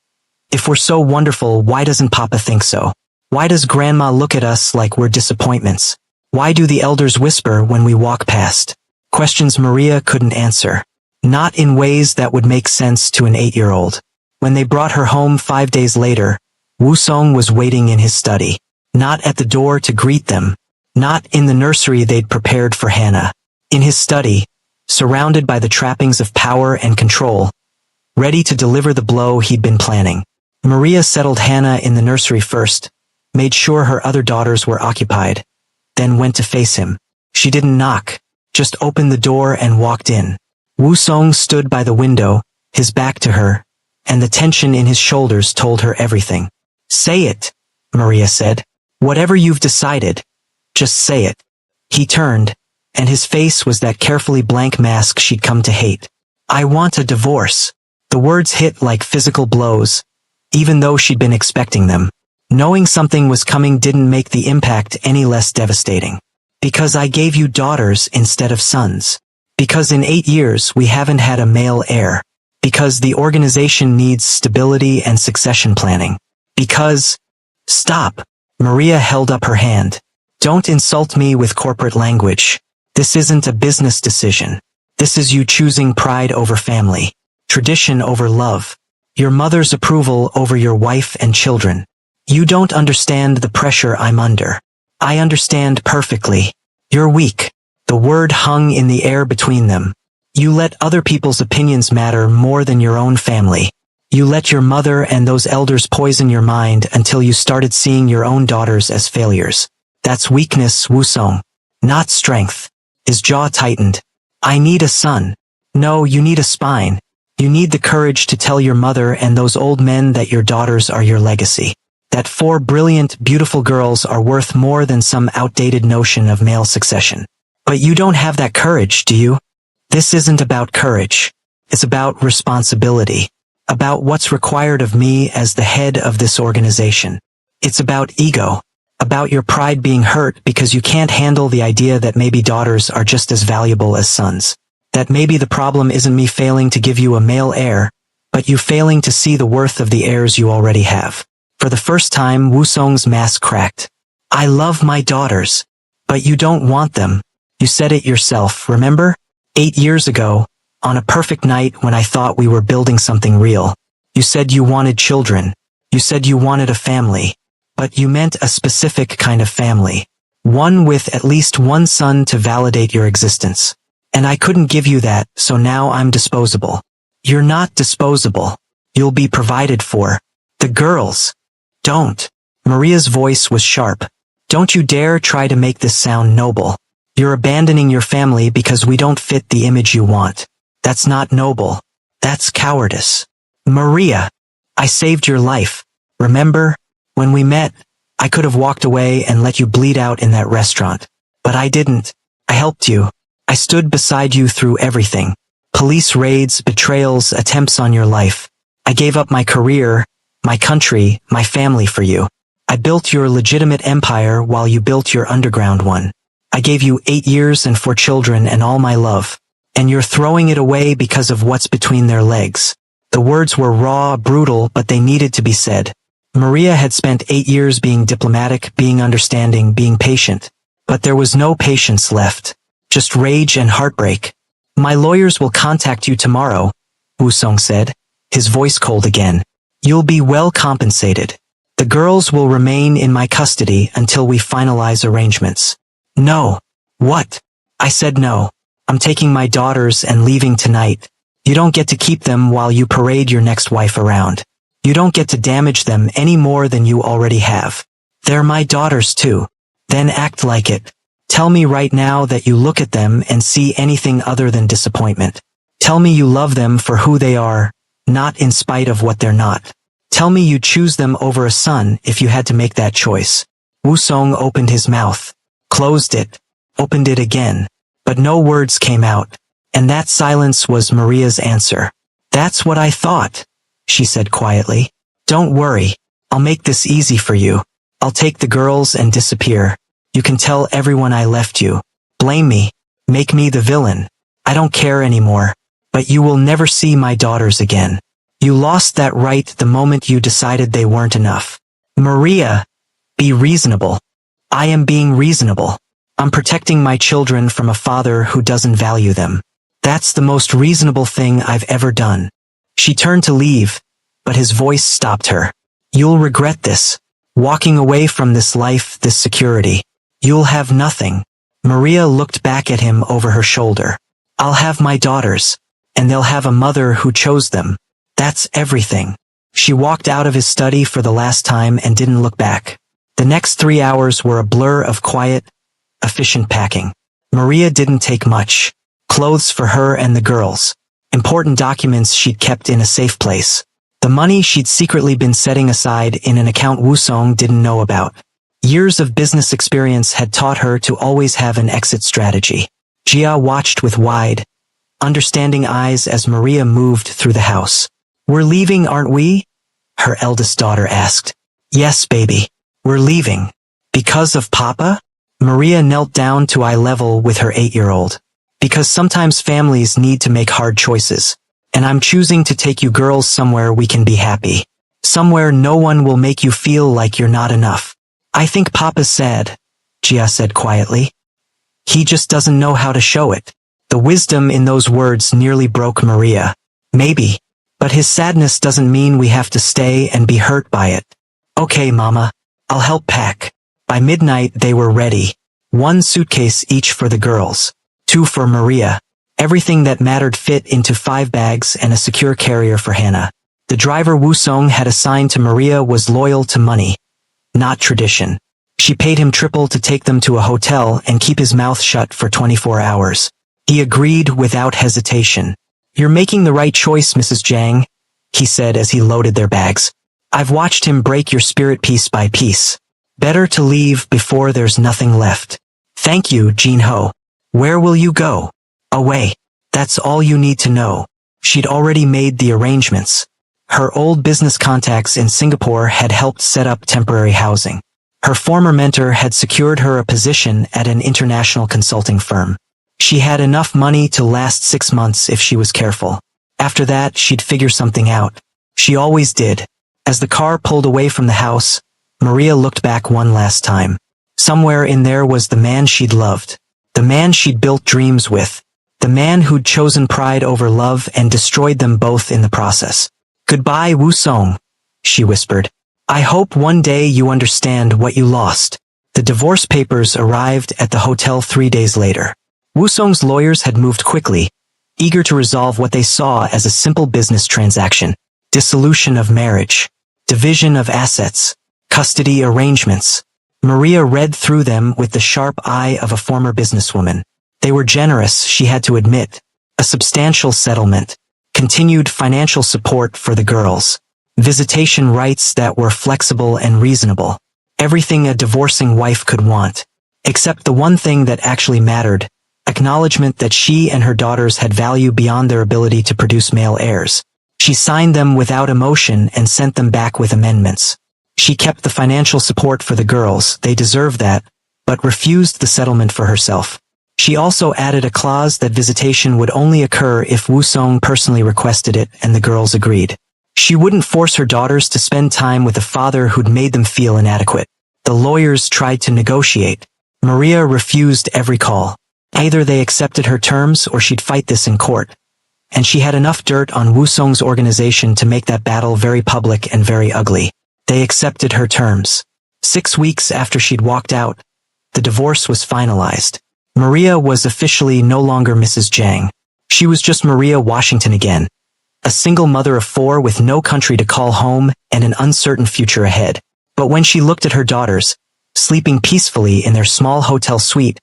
if we're so wonderful, why doesn't Papa think so? Why does Grandma look at us like we're disappointments? Why do the elders whisper when we walk past? Questions Maria couldn't answer. Not in ways that would make sense to an 8-year-old. When they brought her home 5 days later, Wu Song was waiting in his study. Not at the door to greet them. Not in the nursery they'd prepared for Hannah. In his study, surrounded by the trappings of power and control, ready to deliver the blow he'd been planning. Maria settled Hannah in the nursery first, made sure her other daughters were occupied, then went to face him. She didn't knock, just opened the door and walked in. Wu Song stood by the window, his back to her, and the tension in his shoulders told her everything. Say it, Maria said. Whatever you've decided, just say it. He turned, and his face was that carefully blank mask she'd come to hate. I want a divorce. The words hit like physical blows, even though she'd been expecting them. Knowing something was coming didn't make the impact any less devastating. Because I gave you daughters instead of sons. Because in 8 years we haven't had a male heir. Because the organization needs stability and succession planning. Because... Stop. Maria held up her hand. Don't insult me with corporate language. This isn't a business decision. This is you choosing pride over family. Tradition over love. Your mother's approval over your wife and children. You don't understand the pressure I'm under. I understand perfectly. You're weak. The word hung in the air between them. You let other people's opinions matter more than your own family. You let your mother and those elders poison your mind until you started seeing your own daughters as failures. That's weakness, Wu Song. Not strength. His jaw tightened. I need a son. No, you need a spine. You need the courage to tell your mother and those old men that your daughters are your legacy. That 4 brilliant, beautiful girls are worth more than some outdated notion of male succession. But you don't have that courage, do you? This isn't about courage. It's about responsibility. About what's required of me as the head of this organization. It's about ego. About your pride being hurt because you can't handle the idea that maybe daughters are just as valuable as sons. That maybe the problem isn't me failing to give you a male heir, but you failing to see the worth of the heirs you already have. For the first time, Wu Song's mask cracked. I love my daughters. But you don't want them. You said it yourself, remember? 8 years ago, on a perfect night when I thought we were building something real. You said you wanted children. You said you wanted a family. But you meant a specific kind of family. One with at least one son to validate your existence. And I couldn't give you that, so now I'm disposable. You're not disposable. You'll be provided for. The girls. Don't. Maria's voice was sharp. Don't you dare try to make this sound noble. You're abandoning your family because we don't fit the image you want. That's not noble. That's cowardice. Maria, I saved your life. Remember? When we met, I could have walked away and let you bleed out in that restaurant. But I didn't. I helped you. I stood beside you through everything. Police raids, betrayals, attempts on your life. I gave up my career, my country, my family for you. I built your legitimate empire while you built your underground one. I gave you 8 years and 4 children and all my love. And you're throwing it away because of what's between their legs. The words were raw, brutal, but they needed to be said. Maria had spent 8 years being diplomatic, being understanding, being patient. But there was no patience left. Just rage and heartbreak. My lawyers will contact you tomorrow, Woo-sung said, his voice cold again. You'll be well compensated. The girls will remain in my custody until we finalize arrangements. No. What? I said no. I'm taking my daughters and leaving tonight. You don't get to keep them while you parade your next wife around. You don't get to damage them any more than you already have. They're my daughters too. Then act like it. Tell me right now that you look at them and see anything other than disappointment. Tell me you love them for who they are, not in spite of what they're not. Tell me you choose them over a son if you had to make that choice. Woo-sung opened his mouth, closed it, opened it again, but no words came out, and that silence was Maria's answer. That's what I thought, she said quietly. Don't worry, I'll make this easy for you. I'll take the girls and disappear. You can tell everyone I left you. Blame me. Make me the villain. I don't care anymore. But you will never see my daughters again. You lost that right the moment you decided they weren't enough. Maria, be reasonable. I am being reasonable. I'm protecting my children from a father who doesn't value them. That's the most reasonable thing I've ever done. She turned to leave, but his voice stopped her. You'll regret this. Walking away from this life, this security. You'll have nothing. Maria looked back at him over her shoulder. I'll have my daughters, and they'll have a mother who chose them. That's everything. She walked out of his study for the last time and didn't look back. The next 3 hours were a blur of quiet, efficient packing. Maria didn't take much. Clothes for her and the girls. Important documents she'd kept in a safe place. The money she'd secretly been setting aside in an account Woo-sung didn't know about. Years of business experience had taught her to always have an exit strategy. Jia watched with wide, understanding eyes as Maria moved through the house. We're leaving, aren't we? Her eldest daughter asked. Yes, baby. We're leaving. Because of Papa? Maria knelt down to eye level with her 8-year-old. Because sometimes families need to make hard choices. And I'm choosing to take you girls somewhere we can be happy. Somewhere no one will make you feel like you're not enough. I think Papa's sad, Jia said quietly. He just doesn't know how to show it. The wisdom in those words nearly broke Maria. Maybe. But his sadness doesn't mean we have to stay and be hurt by it. Okay, Mama. I'll help pack. By midnight they were ready. 1 suitcase each for the girls. 2 for Maria. Everything that mattered fit into 5 bags and a secure carrier for Hannah. The driver Woo-sung had assigned to Maria was loyal to money, not tradition. She paid him triple to take them to a hotel and keep his mouth shut for 24 hours. He agreed without hesitation. You're making the right choice, Mrs. Jang, he said as he loaded their bags. I've watched him break your spirit piece by piece. Better to leave before there's nothing left. Thank you, Jin-ho. Where will you go? Away. That's all you need to know. She'd already made the arrangements. Her old business contacts in Singapore had helped set up temporary housing. Her former mentor had secured her a position at an international consulting firm. She had enough money to last 6 months if she was careful. After that, she'd figure something out. She always did. As the car pulled away from the house, Maria looked back one last time. Somewhere in there was the man she'd loved. The man she'd built dreams with. The man who'd chosen pride over love and destroyed them both in the process. Goodbye, Woo-sung, she whispered. I hope one day you understand what you lost. The divorce papers arrived at the hotel 3 days later. Woo-sung's lawyers had moved quickly, eager to resolve what they saw as a simple business transaction. Dissolution of marriage, division of assets, custody arrangements. Maria read through them with the sharp eye of a former businesswoman. They were generous, she had to admit. A substantial settlement, continued financial support for the girls, visitation rights that were flexible and reasonable. Everything a divorcing wife could want. Except the one thing that actually mattered, acknowledgement that she and her daughters had value beyond their ability to produce male heirs. She signed them without emotion and sent them back with amendments. She kept the financial support for the girls, they deserved that, but refused the settlement for herself. She also added a clause that visitation would only occur if Woo-sung personally requested it and the girls agreed. She wouldn't force her daughters to spend time with a father who'd made them feel inadequate. The lawyers tried to negotiate. Maria refused every call. Either they accepted her terms or she'd fight this in court. And she had enough dirt on Woo-sung's organization to make that battle very public and very ugly. They accepted her terms. 6 weeks after she'd walked out, the divorce was finalized. Maria was officially no longer Mrs. Jang. She was just Maria Washington again. A single mother of 4 with no country to call home and an uncertain future ahead. But when she looked at her daughters, sleeping peacefully in their small hotel suite,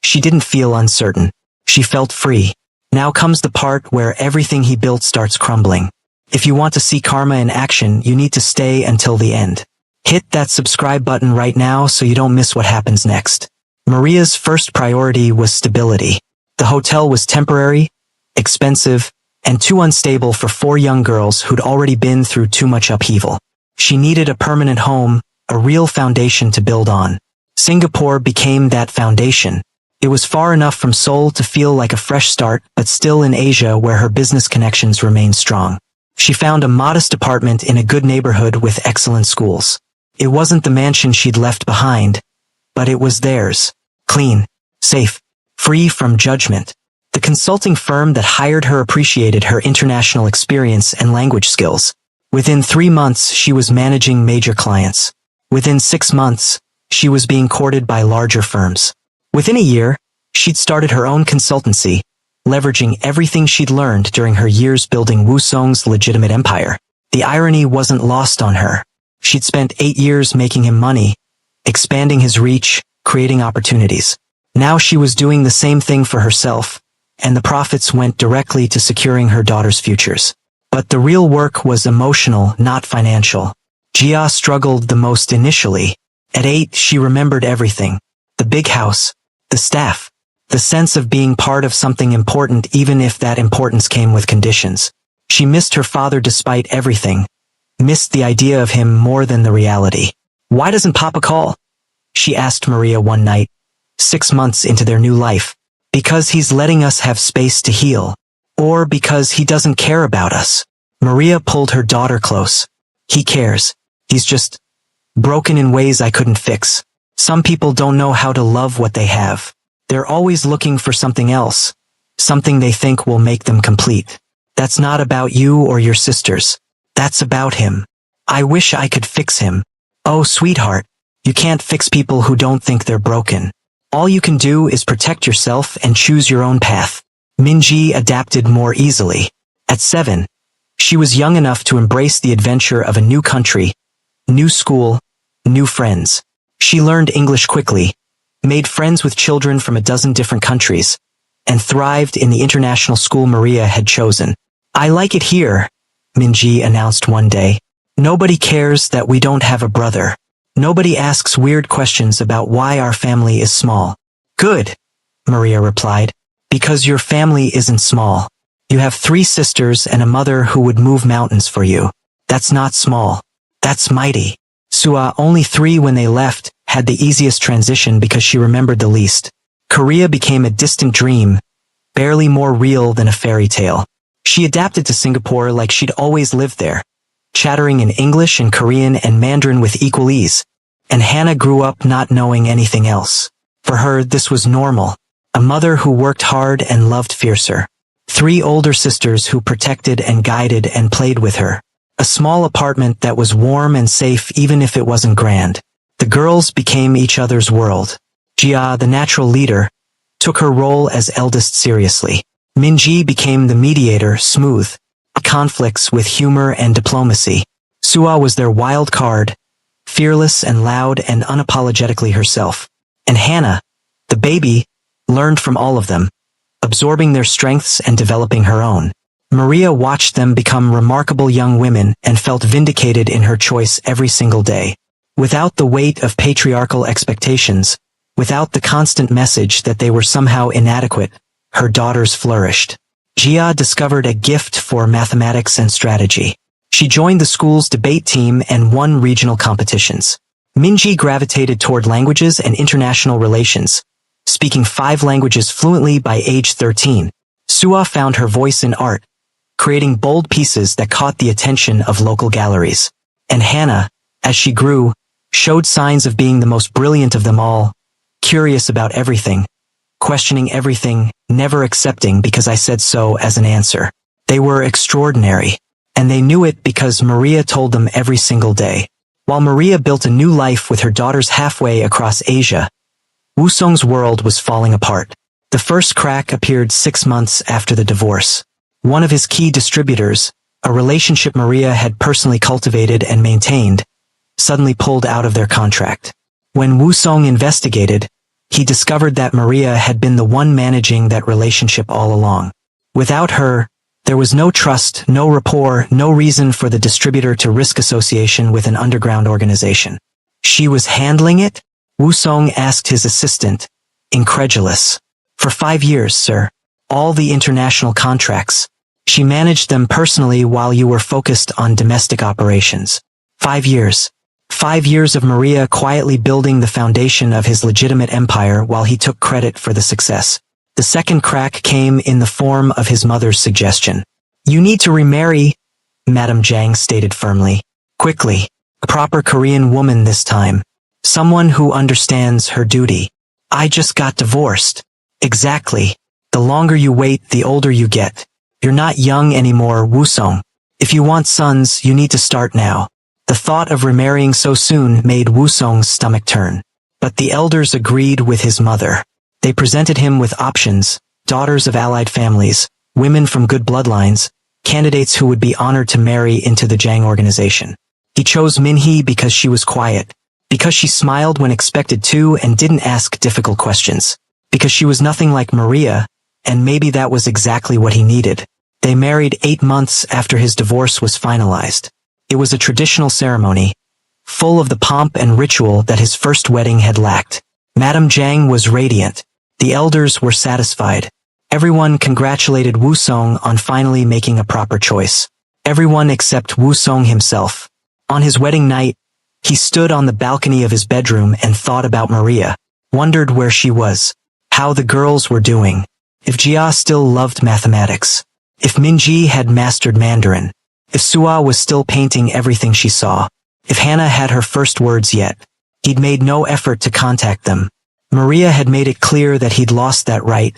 she didn't feel uncertain. She felt free. Now comes the part where everything he built starts crumbling. If you want to see karma in action, you need to stay until the end. Hit that subscribe button right now so you don't miss what happens next. Maria's first priority was stability. The hotel was temporary, expensive, and too unstable for 4 young girls who'd already been through too much upheaval. She needed a permanent home, a real foundation to build on. Singapore became that foundation. It was far enough from Seoul to feel like a fresh start, but still in Asia where her business connections remained strong. She found a modest apartment in a good neighborhood with excellent schools. It wasn't the mansion she'd left behind, but it was theirs. Clean, safe, free from judgment. The consulting firm that hired her appreciated her international experience and language skills. Within 3 months, she was managing major clients. Within 6 months, she was being courted by larger firms. Within a year, she'd started her own consultancy, leveraging everything she'd learned during her years building Woo-sung's legitimate empire. The irony wasn't lost on her. She'd spent 8 years making him money, expanding his reach, creating opportunities. Now she was doing the same thing for herself, and the profits went directly to securing her daughters' futures. But the real work was emotional, not financial. Jia struggled the most initially. At 8, she remembered everything. The big house, the staff, the sense of being part of something important even if that importance came with conditions. She missed her father despite everything, missed the idea of him more than the reality. "Why doesn't Papa call?" she asked Maria one night, 6 months into their new life. "Because he's letting us have space to heal. Or because he doesn't care about us." Maria pulled her daughter close. "He cares. He's just broken in ways I couldn't fix. Some people don't know how to love what they have. They're always looking for something else, something they think will make them complete. That's not about you or your sisters. That's about him. I wish I could fix him." "Oh, sweetheart, you can't fix people who don't think they're broken. All you can do is protect yourself and choose your own path." Minji adapted more easily. At 7, she was young enough to embrace the adventure of a new country, new school, new friends. She learned English quickly, made friends with children from a dozen different countries, and thrived in the international school Maria had chosen. "I like it here," Minji announced one day. "Nobody cares that we don't have a brother. Nobody asks weird questions about why our family is small." "Good," Maria replied, "because your family isn't small. You have 3 sisters and a mother who would move mountains for you. That's not small. That's mighty." Sua, only 3 when they left, had the easiest transition because she remembered the least. Korea became a distant dream, barely more real than a fairy tale. She adapted to Singapore like she'd always lived there, chattering in English and Korean and Mandarin with equal ease. And Hannah grew up not knowing anything else. For her, this was normal. A mother who worked hard and loved fiercer. 3 older sisters who protected and guided and played with her. A small apartment that was warm and safe even if it wasn't grand. The girls became each other's world. Jia, the natural leader, took her role as eldest seriously. Minji became the mediator, smooth conflicts with humor and diplomacy. Suah was their wild card, fearless and loud and unapologetically herself. And Hannah, the baby, learned from all of them, absorbing their strengths and developing her own. Maria watched them become remarkable young women and felt vindicated in her choice every single day. Without the weight of patriarchal expectations, without the constant message that they were somehow inadequate, her daughters flourished. Jia discovered a gift for mathematics and strategy. She joined the school's debate team and won regional competitions. Minji gravitated toward languages and international relations, speaking 5 languages fluently by age 13. Suah found her voice in art, creating bold pieces that caught the attention of local galleries. And Hannah, as she grew, showed signs of being the most brilliant of them all, curious about everything, questioning everything, never accepting because I said so as an answer. They were extraordinary, and they knew it because Maria told them every single day. While Maria built a new life with her daughters halfway across Asia, Wusong's world was falling apart. The first crack appeared 6 months after the divorce. One of his key distributors, a relationship Maria had personally cultivated and maintained, suddenly pulled out of their contract. When Wusong investigated, he discovered that Maria had been the one managing that relationship all along. Without her, there was no trust, no rapport, no reason for the distributor to risk association with an underground organization. She was handling it? Wusong asked his assistant, incredulous. For 5 years, sir. All the international contracts. She managed them personally while you were focused on domestic operations. 5 years. 5 years of Maria quietly building the foundation of his legitimate empire while he took credit for the success. The second crack came in the form of his mother's suggestion. You need to remarry, Madame Zhang stated firmly. Quickly. A proper Korean woman this time. Someone who understands her duty. I just got divorced. Exactly. The longer you wait, the older you get. You're not young anymore, Wusong. If you want sons, you need to start now. The thought of remarrying so soon made Wusong's stomach turn. But the elders agreed with his mother. They presented him with options, daughters of allied families, women from good bloodlines, candidates who would be honored to marry into the Zhang organization. He chose Minhee because she was quiet, because she smiled when expected to and didn't ask difficult questions, because she was nothing like Maria, and maybe that was exactly what he needed. They married 8 months after his divorce was finalized. It was a traditional ceremony, full of the pomp and ritual that his first wedding had lacked. Madame Zhang was radiant. The elders were satisfied. Everyone congratulated Wusong on finally making a proper choice. Everyone except Wusong himself. On his wedding night, he stood on the balcony of his bedroom and thought about Maria, wondered where she was, how the girls were doing, if Jia still loved mathematics, if Minji had mastered Mandarin, if Suah was still painting everything she saw, if Hannah had her first words yet. He'd made no effort to contact them. Maria had made it clear that he'd lost that right,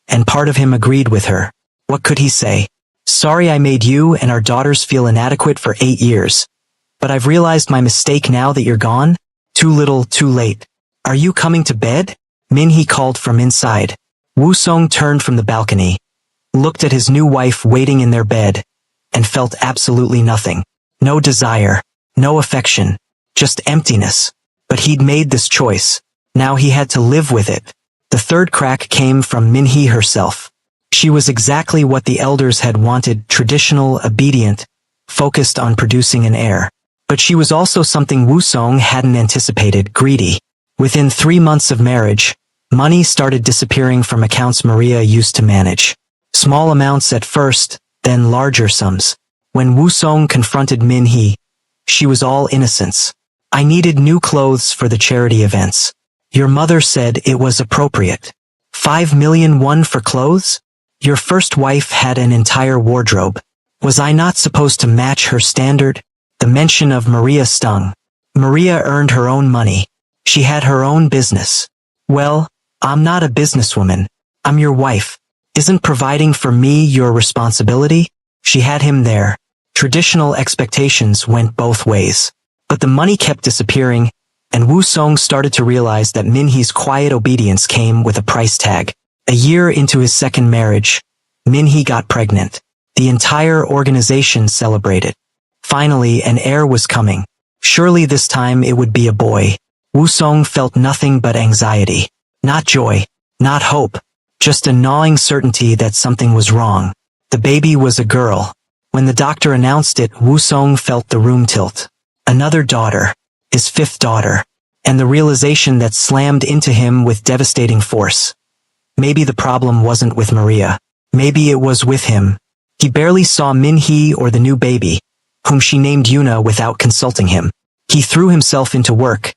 and part of him agreed with her. What could he say? Sorry I made you and our daughters feel inadequate for 8 years. But I've realized my mistake now that you're gone. Too little, too late. Are you coming to bed? Minhee called from inside. Wusong turned from the balcony, looked at his new wife waiting in their bed, and felt absolutely nothing. No desire, no affection, just emptiness. But he'd made this choice. Now he had to live with it. The third crack came from Minhee herself. She was exactly what the elders had wanted, traditional, obedient, focused on producing an heir. But she was also something Wusong hadn't anticipated, greedy. Within 3 months of marriage, money started disappearing from accounts Maria used to manage. Small amounts at first, then larger sums. When Wusong confronted Minhee, she was all innocence. I needed new clothes for the charity events. Your mother said it was appropriate. 5 million won for clothes? Your first wife had an entire wardrobe. Was I not supposed to match her standard? The mention of Maria stung. Maria earned her own money. She had her own business. Well, I'm not a businesswoman. I'm your wife. Isn't providing for me your responsibility? She had him there. Traditional expectations went both ways. But the money kept disappearing, and Woo Sung started to realize that Min Hee's quiet obedience came with a price tag. A year into his second marriage, Min Hee got pregnant. The entire organization celebrated. Finally, an heir was coming. Surely this time it would be a boy. Woo Sung felt nothing but anxiety. Not joy, not hope, just a gnawing certainty that something was wrong. The baby was a girl. When the doctor announced it, Woo Sung felt the room tilt. Another daughter. His fifth daughter. And the realization that slammed into him with devastating force. Maybe the problem wasn't with Maria. Maybe it was with him. He barely saw Min Hee or the new baby, whom she named Yuna, without consulting him. He threw himself into work,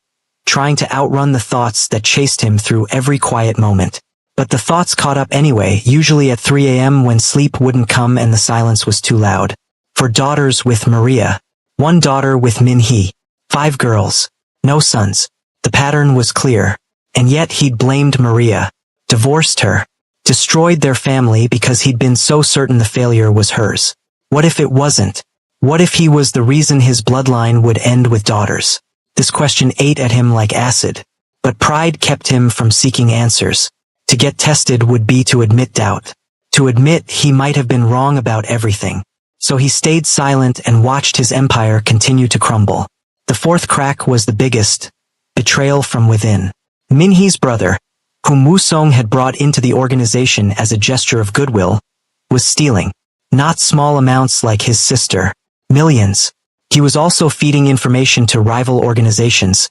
trying to outrun the thoughts that chased him through every quiet moment. But the thoughts caught up anyway, usually at 3 a.m. when sleep wouldn't come and the silence was too loud. 4 daughters with Maria. 1 daughter with Min Hee. 5 girls. No sons. The pattern was clear. And yet he'd blamed Maria. Divorced her. Destroyed their family because he'd been so certain the failure was hers. What if it wasn't? What if he was the reason his bloodline would end with daughters? This question ate at him like acid. But pride kept him from seeking answers. To get tested would be to admit doubt. To admit he might have been wrong about everything. So he stayed silent and watched his empire continue to crumble. The 4th crack was the biggest. Betrayal from within. Min Hee's brother, whom Woo Sung had brought into the organization as a gesture of goodwill, was stealing. Not small amounts like his sister. Millions. He was also feeding information to rival organizations,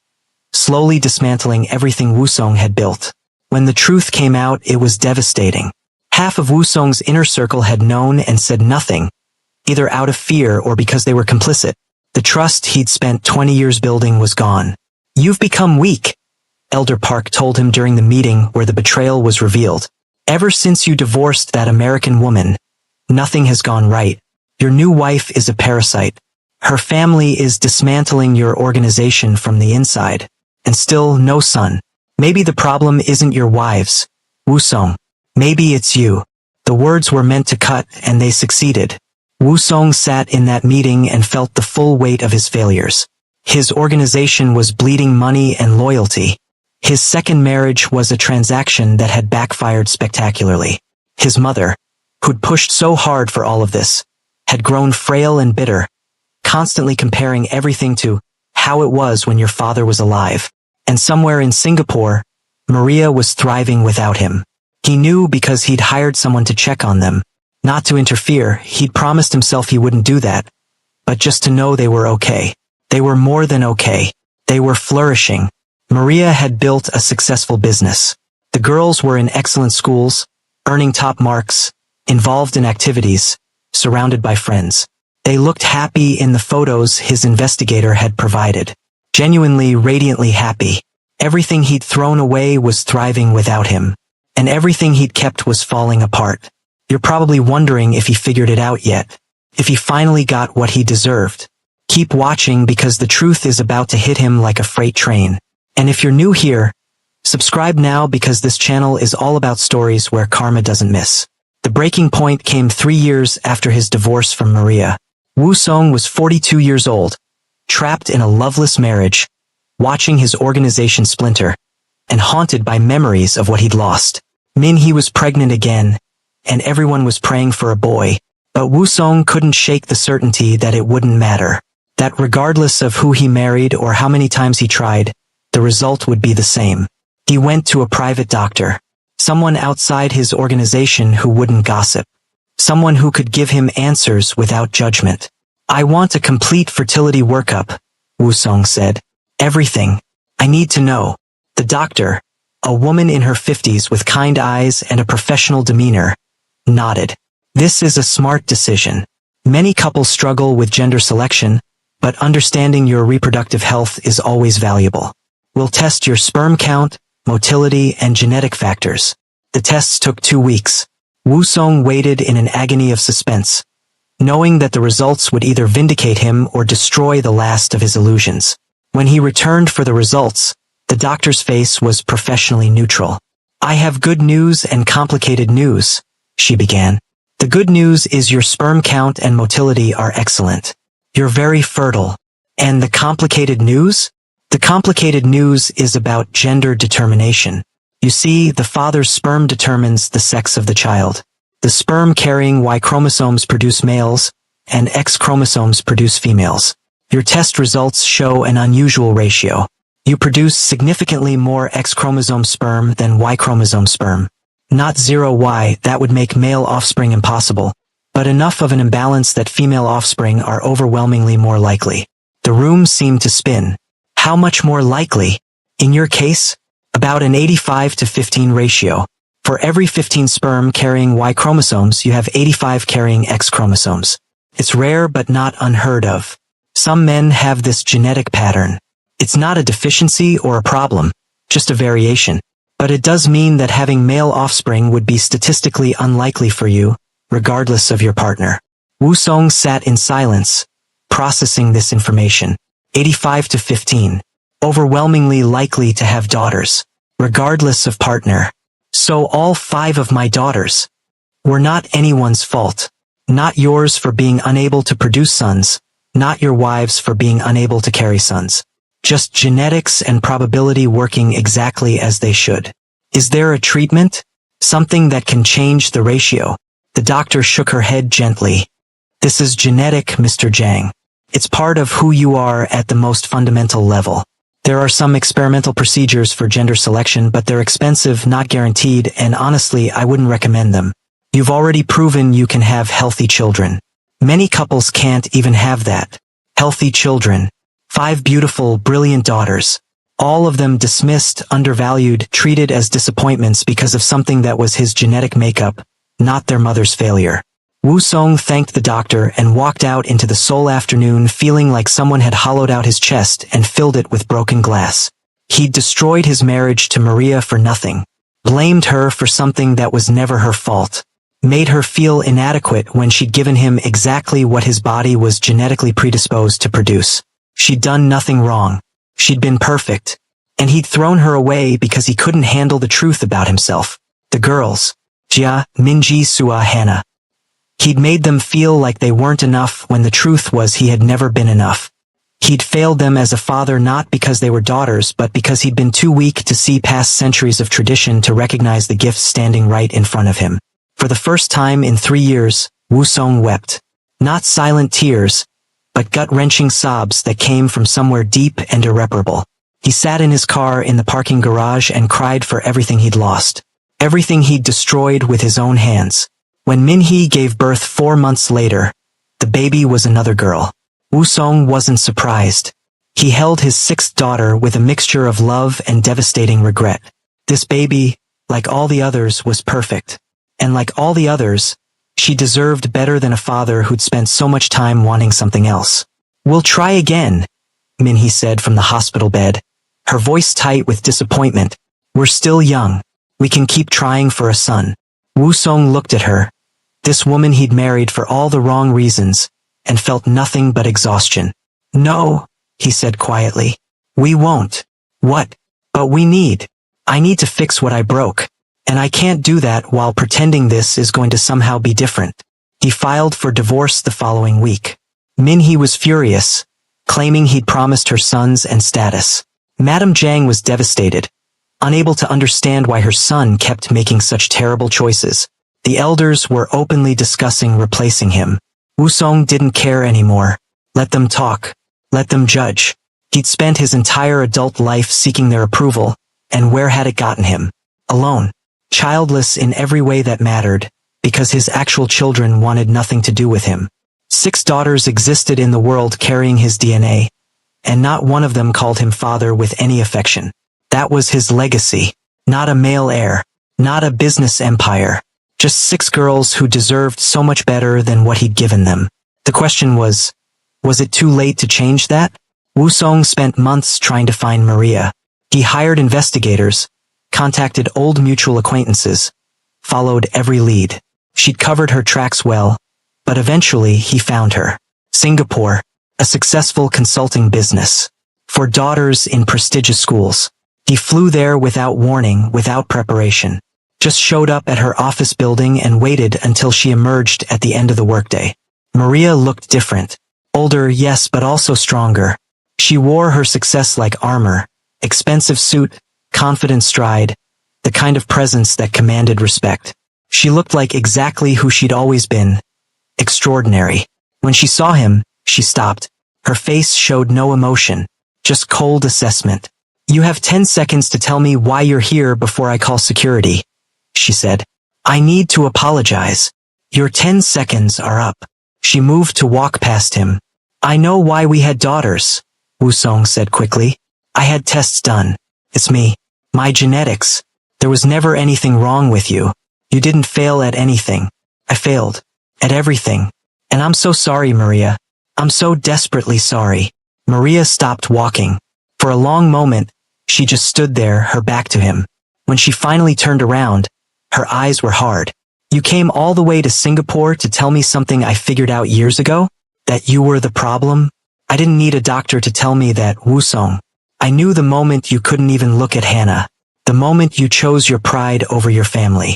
slowly dismantling everything Woo Sung had built. When the truth came out, it was devastating. Half of Woo Sung's inner circle had known and said nothing, either out of fear or because they were complicit. The trust he'd spent 20 years building was gone. "You've become weak," Elder Park told him during the meeting where the betrayal was revealed. "Ever since you divorced that American woman, nothing has gone right. Your new wife is a parasite. Her family is dismantling your organization from the inside. And still no son. Maybe the problem isn't your wives, Woo Sung. Maybe it's you." The words were meant to cut, and they succeeded. Woo Sung sat in that meeting and felt the full weight of his failures. His organization was bleeding money and loyalty. His second marriage was a transaction that had backfired spectacularly. His mother, who'd pushed so hard for all of this, had grown frail and bitter, constantly comparing everything to how it was when your father was alive. And somewhere in Singapore, Maria was thriving without him. He knew because he'd hired someone to check on them. Not to interfere, he'd promised himself he wouldn't do that. But just to know they were okay. They were more than okay. They were flourishing. Maria had built a successful business. The girls were in excellent schools, earning top marks, involved in activities, surrounded by friends. They looked happy in the photos his investigator had provided. Genuinely, radiantly happy. Everything he'd thrown away was thriving without him. And everything he'd kept was falling apart. You're probably wondering if he figured it out yet. If he finally got what he deserved. Keep watching because the truth is about to hit him like a freight train. And if you're new here, subscribe now because this channel is all about stories where karma doesn't miss. The breaking point came 3 years after his divorce from Maria. Woo Sung was 42 years old, trapped in a loveless marriage, watching his organization splinter, and haunted by memories of what he'd lost. Min Hee was pregnant again, and everyone was praying for a boy, but Woo Sung couldn't shake the certainty that it wouldn't matter. That regardless of who he married or how many times he tried, the result would be the same. He went to a private doctor, someone outside his organization who wouldn't gossip, someone who could give him answers without judgment. "I want a complete fertility workup," Woo Sung said. "Everything. I need to know." The doctor, a woman in her 50s with kind eyes and a professional demeanor, nodded. "This is a smart decision. Many couples struggle with gender selection, but understanding your reproductive health is always valuable. We'll test your sperm count, motility, and genetic factors." The tests took 2 weeks. Woo Sung waited in an agony of suspense, knowing that the results would either vindicate him or destroy the last of his illusions. When he returned for the results, the doctor's face was professionally neutral. "I have good news and complicated news," she began. The good news is your sperm count and motility are excellent. You're very fertile. And the complicated news? The complicated news is about gender determination. You see, the father's sperm determines the sex of the child. The sperm-carrying Y chromosomes produce males, and X chromosomes produce females. Your test results show an unusual ratio. You produce significantly more X chromosome sperm than Y chromosome sperm. Not 0Y, that would make male offspring impossible, but enough of an imbalance that female offspring are overwhelmingly more likely. The room seemed to spin. How much more likely? In your case, about an 85-15 ratio. For every 15 sperm carrying Y chromosomes, you have 85 carrying X chromosomes. It's rare but not unheard of. Some men have this genetic pattern. It's not a deficiency or a problem, just a variation. But it does mean that having male offspring would be statistically unlikely for you, regardless of your partner. Wu Song sat in silence, processing this information. 85-15. Overwhelmingly likely to have daughters, regardless of partner. So all 5 of my daughters were not anyone's fault. Not yours for being unable to produce sons, not your wives for being unable to carry sons. Just genetics and probability working exactly as they should. Is there a treatment? Something that can change the ratio? The doctor shook her head gently. This is genetic, Mr. Zhang. It's part of who you are at the most fundamental level. There are some experimental procedures for gender selection, but they're expensive, not guaranteed, and honestly, I wouldn't recommend them. You've already proven you can have healthy children. Many couples can't even have that. Healthy children. 5 beautiful, brilliant daughters. All of them dismissed, undervalued, treated as disappointments because of something that was his genetic makeup, not their mother's failure. Wu Song thanked the doctor and walked out into the Seoul afternoon feeling like someone had hollowed out his chest and filled it with broken glass. He'd destroyed his marriage to Maria for nothing. Blamed her for something that was never her fault. Made her feel inadequate when she'd given him exactly what his body was genetically predisposed to produce. She'd done nothing wrong. She'd been perfect. And he'd thrown her away because he couldn't handle the truth about himself. The girls. Jia, Minji, Sua, Hannah. He'd made them feel like they weren't enough when the truth was he had never been enough. He'd failed them as a father not because they were daughters but because he'd been too weak to see past centuries of tradition to recognize the gifts standing right in front of him. For the first time in 3 years, Wu Song wept. Not silent tears, but gut-wrenching sobs that came from somewhere deep and irreparable. He sat in his car in the parking garage and cried for everything he'd lost. Everything he'd destroyed with his own hands. When Min-hee gave birth 4 months later, the baby was another girl. Wu Song wasn't surprised. He held his 6th daughter with a mixture of love and devastating regret. This baby, like all the others, was perfect. And like all the others, she deserved better than a father who'd spent so much time wanting something else. We'll try again, Min-hee said from the hospital bed, her voice tight with disappointment. We're still young. We can keep trying for a son. Wu Song looked at her. This woman he'd married for all the wrong reasons, and felt nothing but exhaustion. No, he said quietly. We won't. What? But we need. I need to fix what I broke. And I can't do that while pretending this is going to somehow be different. He filed for divorce the following week. Min-hee was furious, claiming he'd promised her sons and status. Madame Zhang was devastated, unable to understand why her son kept making such terrible choices. The elders were openly discussing replacing him. Wu Song didn't care anymore. Let them talk. Let them judge. He'd spent his entire adult life seeking their approval, and where had it gotten him? Alone. Childless in every way that mattered, because his actual children wanted nothing to do with him. 6 daughters existed in the world carrying his DNA, and not one of them called him father with any affection. That was his legacy. Not a male heir. Not a business empire. Just 6 girls who deserved so much better than what he'd given them. The question was it too late to change that? Wu Song spent months trying to find Maria. He hired investigators, contacted old mutual acquaintances, followed every lead. She'd covered her tracks well, but eventually he found her. Singapore, a successful consulting business. For daughters in prestigious schools. He flew there without warning, without preparation. just showed up at her office building and waited until she emerged at the end of the workday. Maria looked different. Older, yes, but also stronger. She wore her success like armor, expensive suit, confident stride, the kind of presence that commanded respect. She looked like exactly who she'd always been. Extraordinary. When she saw him, she stopped. Her face showed no emotion, just cold assessment. "You have 10 seconds to tell me why you're here before I call security," she said. "I need to apologize." "Your 10 seconds are up." She moved to walk past him. "I know why we had daughters," Wusong said quickly. "I had tests done. It's me. My genetics. There was never anything wrong with you. You didn't fail at anything. I failed. At everything. And I'm so sorry, Maria. I'm so desperately sorry." Maria stopped walking. For a long moment, she just stood there, her back to him. When she finally turned around, her eyes were hard. "You came all the way to Singapore to tell me something I figured out years ago? That you were the problem? I didn't need a doctor to tell me that, Wusong. I knew the moment you couldn't even look at Hannah. The moment you chose your pride over your family.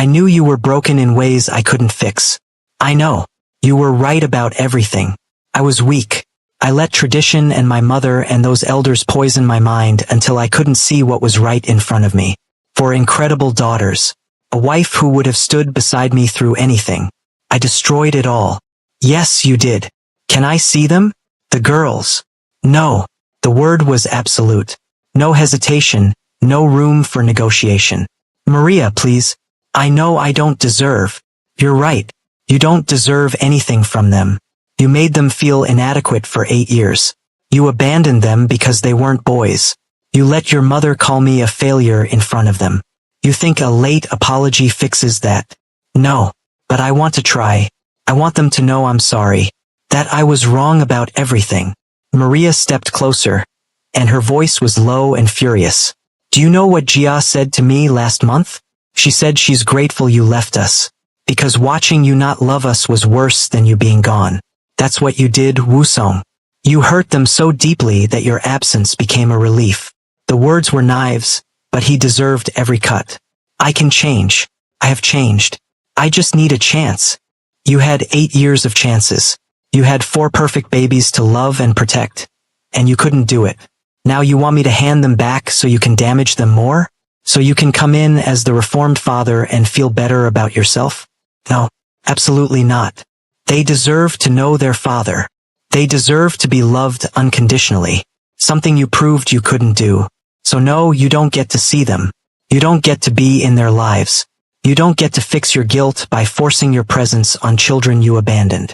I knew you were broken in ways I couldn't fix. I know. You were right about everything. I was weak. I let tradition and my mother and those elders poison my mind until I couldn't see what was right in front of me. For incredible daughters. A wife who would have stood beside me through anything. I destroyed it all." "Yes, you did. Can I see them? The girls?" "No." The word was absolute. No hesitation, no room for negotiation. "Maria, please. I know I don't deserve." "You're right. You don't deserve anything from them. You made them feel inadequate for 8 years. You abandoned them because they weren't boys. You let your mother call me a failure in front of them. You think a late apology fixes that? No. But I want to try. I want them to know I'm sorry. That I was wrong about everything." Maria stepped closer, and her voice was low and furious. "Do you know what Jia said to me last month? She said she's grateful you left us. Because watching you not love us was worse than you being gone. That's what you did, Wusong. You hurt them so deeply that your absence became a relief." The words were knives, but he deserved every cut. "I can change. I have changed. I just need a chance." You had 8 years of chances. You had 4 perfect babies to love and protect. And you couldn't do it. Now you want me to hand them back so you can damage them more? So you can come in as the reformed father and feel better about yourself? No, absolutely not. They deserve to know their father. They deserve to be loved unconditionally. Something you proved you couldn't do. So no, you don't get to see them. You don't get to be in their lives. You don't get to fix your guilt by forcing your presence on children you abandoned.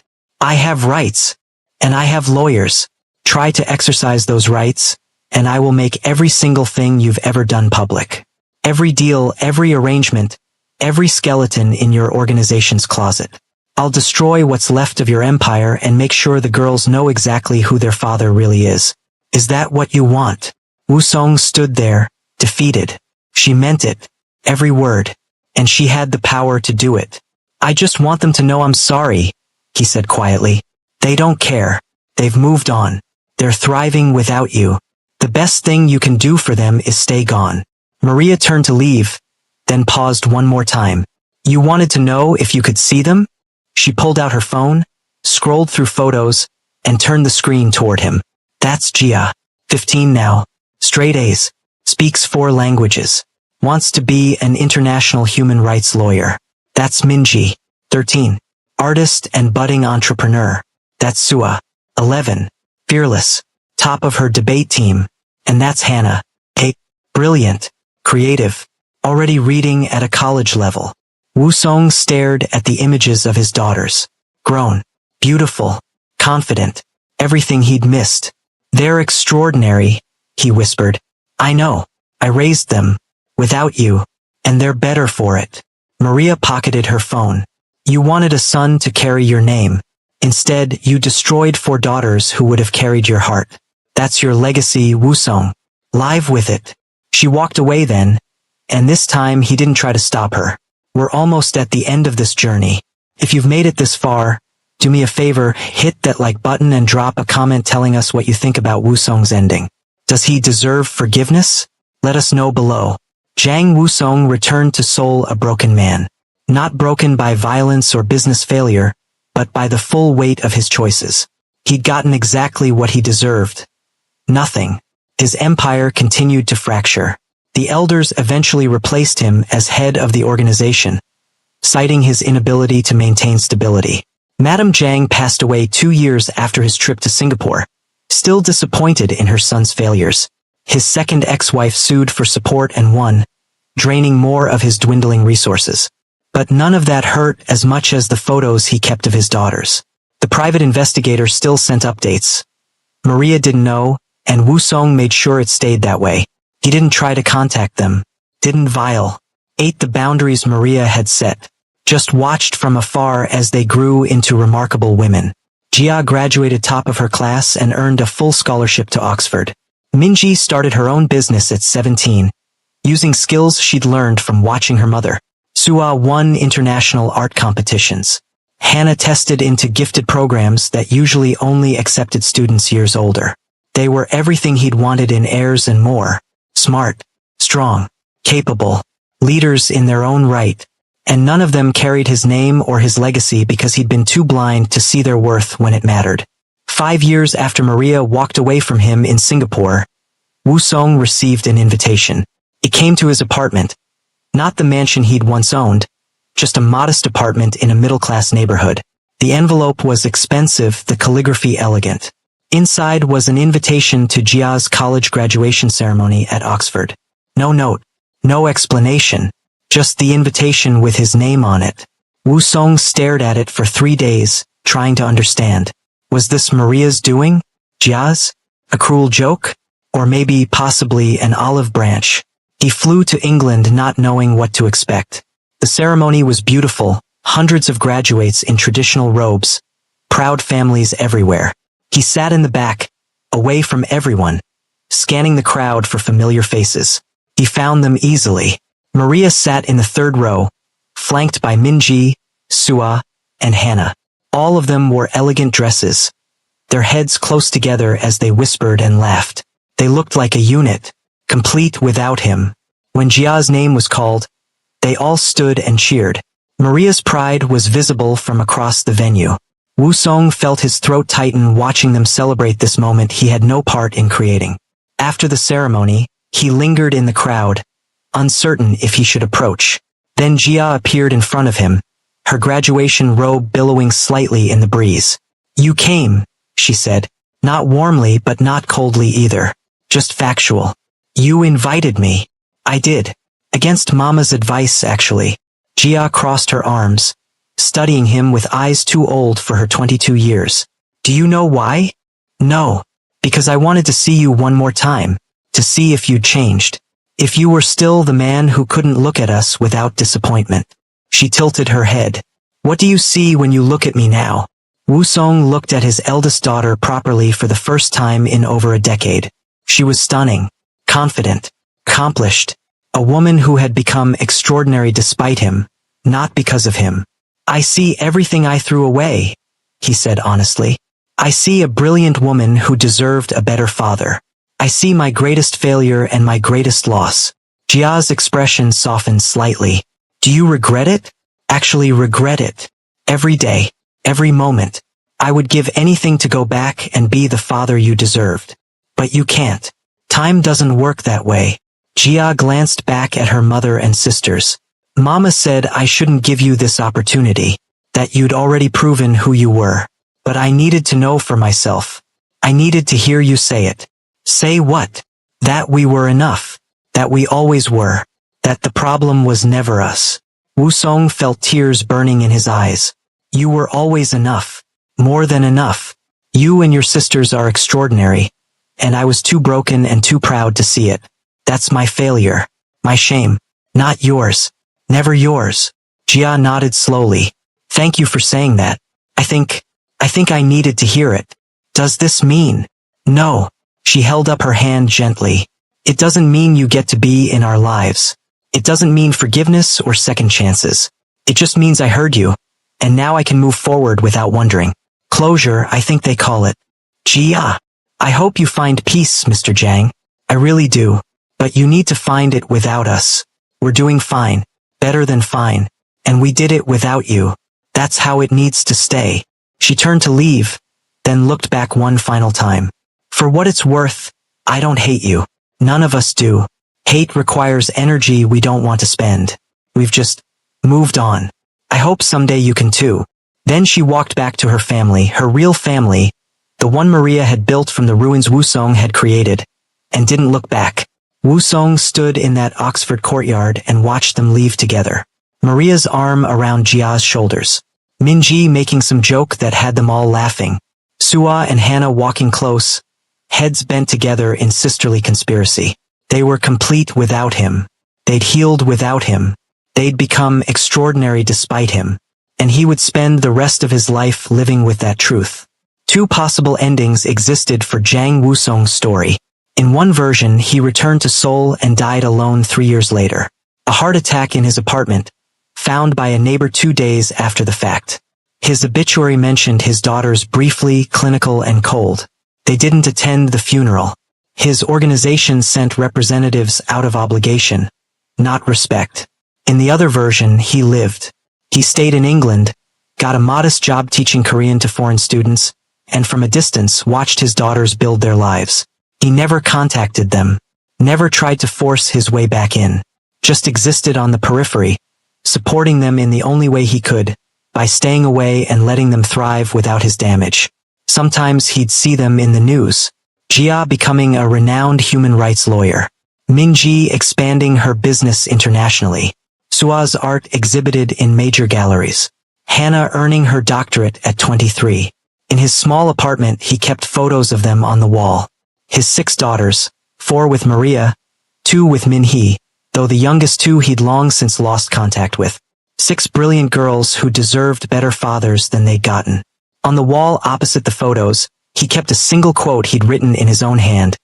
I have rights. And I have lawyers. Try to exercise those rights, and I will make every single thing you've ever done public. Every deal, every arrangement, every skeleton in your organization's closet. I'll destroy what's left of your empire and make sure the girls know exactly who their father really is. Is that what you want? Wusong stood there, defeated. She meant it. Every word. And she had the power to do it. I just want them to know I'm sorry, he said quietly. They don't care. They've moved on. They're thriving without you. The best thing you can do for them is stay gone. Maria turned to leave, then paused one more time. You wanted to know if you could see them? She pulled out her phone, scrolled through photos, and turned the screen toward him. That's Jia. 15 now. Straight A's. Speaks 4 languages. Wants to be an international human rights lawyer. That's Minji. 13. Artist and budding entrepreneur. That's Sua. 11. Fearless. Top of her debate team. And that's Hannah. 8. Brilliant. Creative. Already reading at a college level. Wusong stared at the images of his daughters. Grown. Beautiful. Confident. Everything he'd missed. They're extraordinary, he whispered. I know. I raised them. Without you. And they're better for it. Maria pocketed her phone. You wanted a son to carry your name. Instead, you destroyed 4 daughters who would have carried your heart. That's your legacy, Wusong. Live with it. She walked away then, and this time he didn't try to stop her. We're almost at the end of this journey. If you've made it this far, do me a favor, hit that like button and drop a comment telling us what you think about Wusong's ending. Does he deserve forgiveness? Let us know below. Jang Woo-sung returned to Seoul a broken man. Not broken by violence or business failure, but by the full weight of his choices. He'd gotten exactly what he deserved. Nothing. His empire continued to fracture. The elders eventually replaced him as head of the organization, citing his inability to maintain stability. Madame Jang passed away 2 years after his trip to Singapore, still disappointed in her son's failures. His second ex-wife sued for support and won, draining more of his dwindling resources. But none of that hurt as much as the photos he kept of his daughters. The private investigator still sent updates. Maria didn't know, and Woo-sung made sure it stayed that way. He didn't try to contact them, didn't violate the boundaries Maria had set, just watched from afar as they grew into remarkable women. Jia graduated top of her class and earned a full scholarship to Oxford. Minji started her own business at 17, using skills she'd learned from watching her mother. Sua won international art competitions. Hannah tested into gifted programs that usually only accepted students years older. They were everything he'd wanted in heirs and more. Smart, strong, capable, leaders in their own right. And none of them carried his name or his legacy because he'd been too blind to see their worth when it mattered. 5 years after Maria walked away from him in Singapore, Woo-sung received an invitation. It came to his apartment. Not the mansion he'd once owned, just a modest apartment in a middle-class neighborhood. The envelope was expensive, the calligraphy elegant. Inside was an invitation to Jia's college graduation ceremony at Oxford. No note, no explanation, just the invitation with his name on it. Woo-sung stared at it for 3 days, trying to understand. Was this Maria's doing? Jia's? A cruel joke? Or maybe, possibly, an olive branch? He flew to England not knowing what to expect. The ceremony was beautiful, hundreds of graduates in traditional robes, proud families everywhere. He sat in the back, away from everyone, scanning the crowd for familiar faces. He found them easily. Maria sat in the 3rd row, flanked by Minji, Sua, and Hannah. All of them wore elegant dresses, their heads close together as they whispered and laughed. They looked like a unit, complete without him. When Jia's name was called, they all stood and cheered. Maria's pride was visible from across the venue. Woo-sung felt his throat tighten watching them celebrate this moment he had no part in creating. After the ceremony, he lingered in the crowd, uncertain if he should approach. Then Jia appeared in front of him, her graduation robe billowing slightly in the breeze. "You came," she said, not warmly but not coldly either, just factual. "You invited me." "I did. Against Mama's advice, actually." Jia crossed her arms, studying him with eyes too old for her 22 years. "Do you know why?" "No. Because I wanted to see you one more time, to see if you'd changed. If you were still the man who couldn't look at us without disappointment." She tilted her head. "What do you see when you look at me now?" Woo-sung looked at his eldest daughter properly for the first time in over a decade. She was stunning, confident, accomplished, a woman who had become extraordinary despite him, not because of him. "I see everything I threw away," he said honestly. "I see a brilliant woman who deserved a better father. I see my greatest failure and my greatest loss." Jia's expression softened slightly. "Do you regret it?" "Actually regret it. Every day, every moment. I would give anything to go back and be the father you deserved. But you can't. Time doesn't work that way." Jia glanced back at her mother and sisters. "Mama said I shouldn't give you this opportunity, that you'd already proven who you were. But I needed to know for myself. I needed to hear you say it." "Say what?" "That we were enough. That we always were. That the problem was never us." Woo-sung felt tears burning in his eyes. "You were always enough. More than enough. You and your sisters are extraordinary. And I was too broken and too proud to see it. That's my failure. My shame. Not yours. Never yours." Jia nodded slowly. "Thank you for saying that. I think I needed to hear it. Does this mean?" "No." She held up her hand gently. "It doesn't mean you get to be in our lives. It doesn't mean forgiveness or second chances. It just means I heard you. And now I can move forward without wondering. Closure, I think they call it." "Jia. I hope you find peace, Mr. Jang. I really do. But you need to find it without us. We're doing fine, better than fine, and we did it without you. That's how it needs to stay. She turned to leave, then looked back one final time. For what it's worth, I don't hate you. None of us do. Hate requires energy we don't want to spend. We've just moved on. I hope someday you can too. Then she walked back to her family, her real family, the one Maria had built from the ruins Wusong had created, and didn't look back. Wusong stood in that Oxford courtyard and watched them leave together. Maria's arm around Jia's shoulders. Minji making some joke that had them all laughing. Sua and Hannah walking close, heads bent together in sisterly conspiracy. They were complete without him. They'd healed without him. They'd become extraordinary despite him. And he would spend the rest of his life living with that truth. Two possible endings existed for Jang Wusong's story. In one version, he returned to Seoul and died alone 3 years later. A heart attack in his apartment, found by a neighbor 2 days after the fact. His obituary mentioned his daughters briefly, clinical and cold. They didn't attend the funeral. His organization sent representatives out of obligation, not respect. In the other version, he lived. He stayed in England, got a modest job teaching Korean to foreign students, and from a distance watched his daughters build their lives. He never contacted them, never tried to force his way back in, just existed on the periphery, supporting them in the only way he could, by staying away and letting them thrive without his damage. Sometimes he'd see them in the news. Jia becoming a renowned human rights lawyer. Minji expanding her business internationally. Sua's art exhibited in major galleries. Hannah earning her doctorate at 23. In his small apartment, he kept photos of them on the wall. His 6 daughters, 4 with Maria, 2 with Minhee, though the youngest 2 he'd long since lost contact with. 6 brilliant girls who deserved better fathers than they'd gotten. On the wall opposite the photos, he kept a single quote he'd written in his own hand.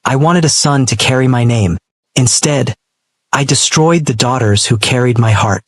I wanted a son to carry my name. Instead, I destroyed the daughters who carried my heart.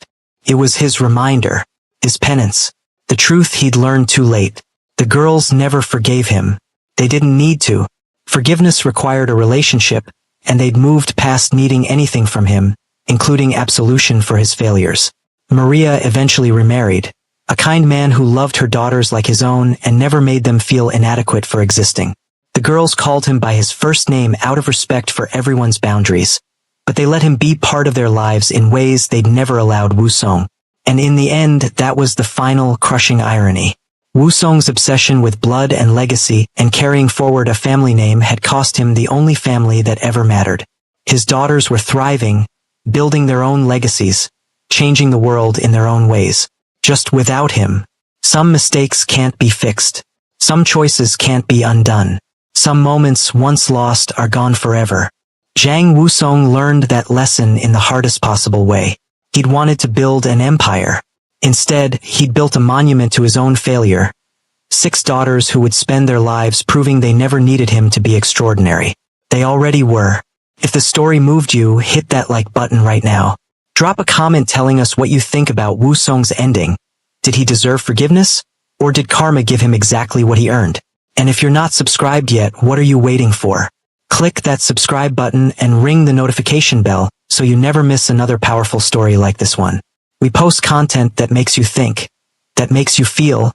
It was his reminder, his penance, the truth he'd learned too late. The girls never forgave him. They didn't need to. Forgiveness required a relationship, and they'd moved past needing anything from him, including absolution for his failures. Maria eventually remarried, a kind man who loved her daughters like his own and never made them feel inadequate for existing. The girls called him by his first name out of respect for everyone's boundaries, but they let him be part of their lives in ways they'd never allowed Wusong. And in the end, that was the final, crushing irony. Wusong's obsession with blood and legacy and carrying forward a family name had cost him the only family that ever mattered. His daughters were thriving, building their own legacies, changing the world in their own ways. Just without him. Some mistakes can't be fixed. Some choices can't be undone. Some moments once lost are gone forever. Jang Wusong learned that lesson in the hardest possible way. He'd wanted to build an empire. Instead, he'd built a monument to his own failure. 6 daughters who would spend their lives proving they never needed him to be extraordinary. They already were. If the story moved you, hit that like button right now. Drop a comment telling us what you think about Wusong's ending. Did he deserve forgiveness? Or did karma give him exactly what he earned? And if you're not subscribed yet, what are you waiting for? Click that subscribe button and ring the notification bell so you never miss another powerful story like this one. We post content that makes you think, that makes you feel,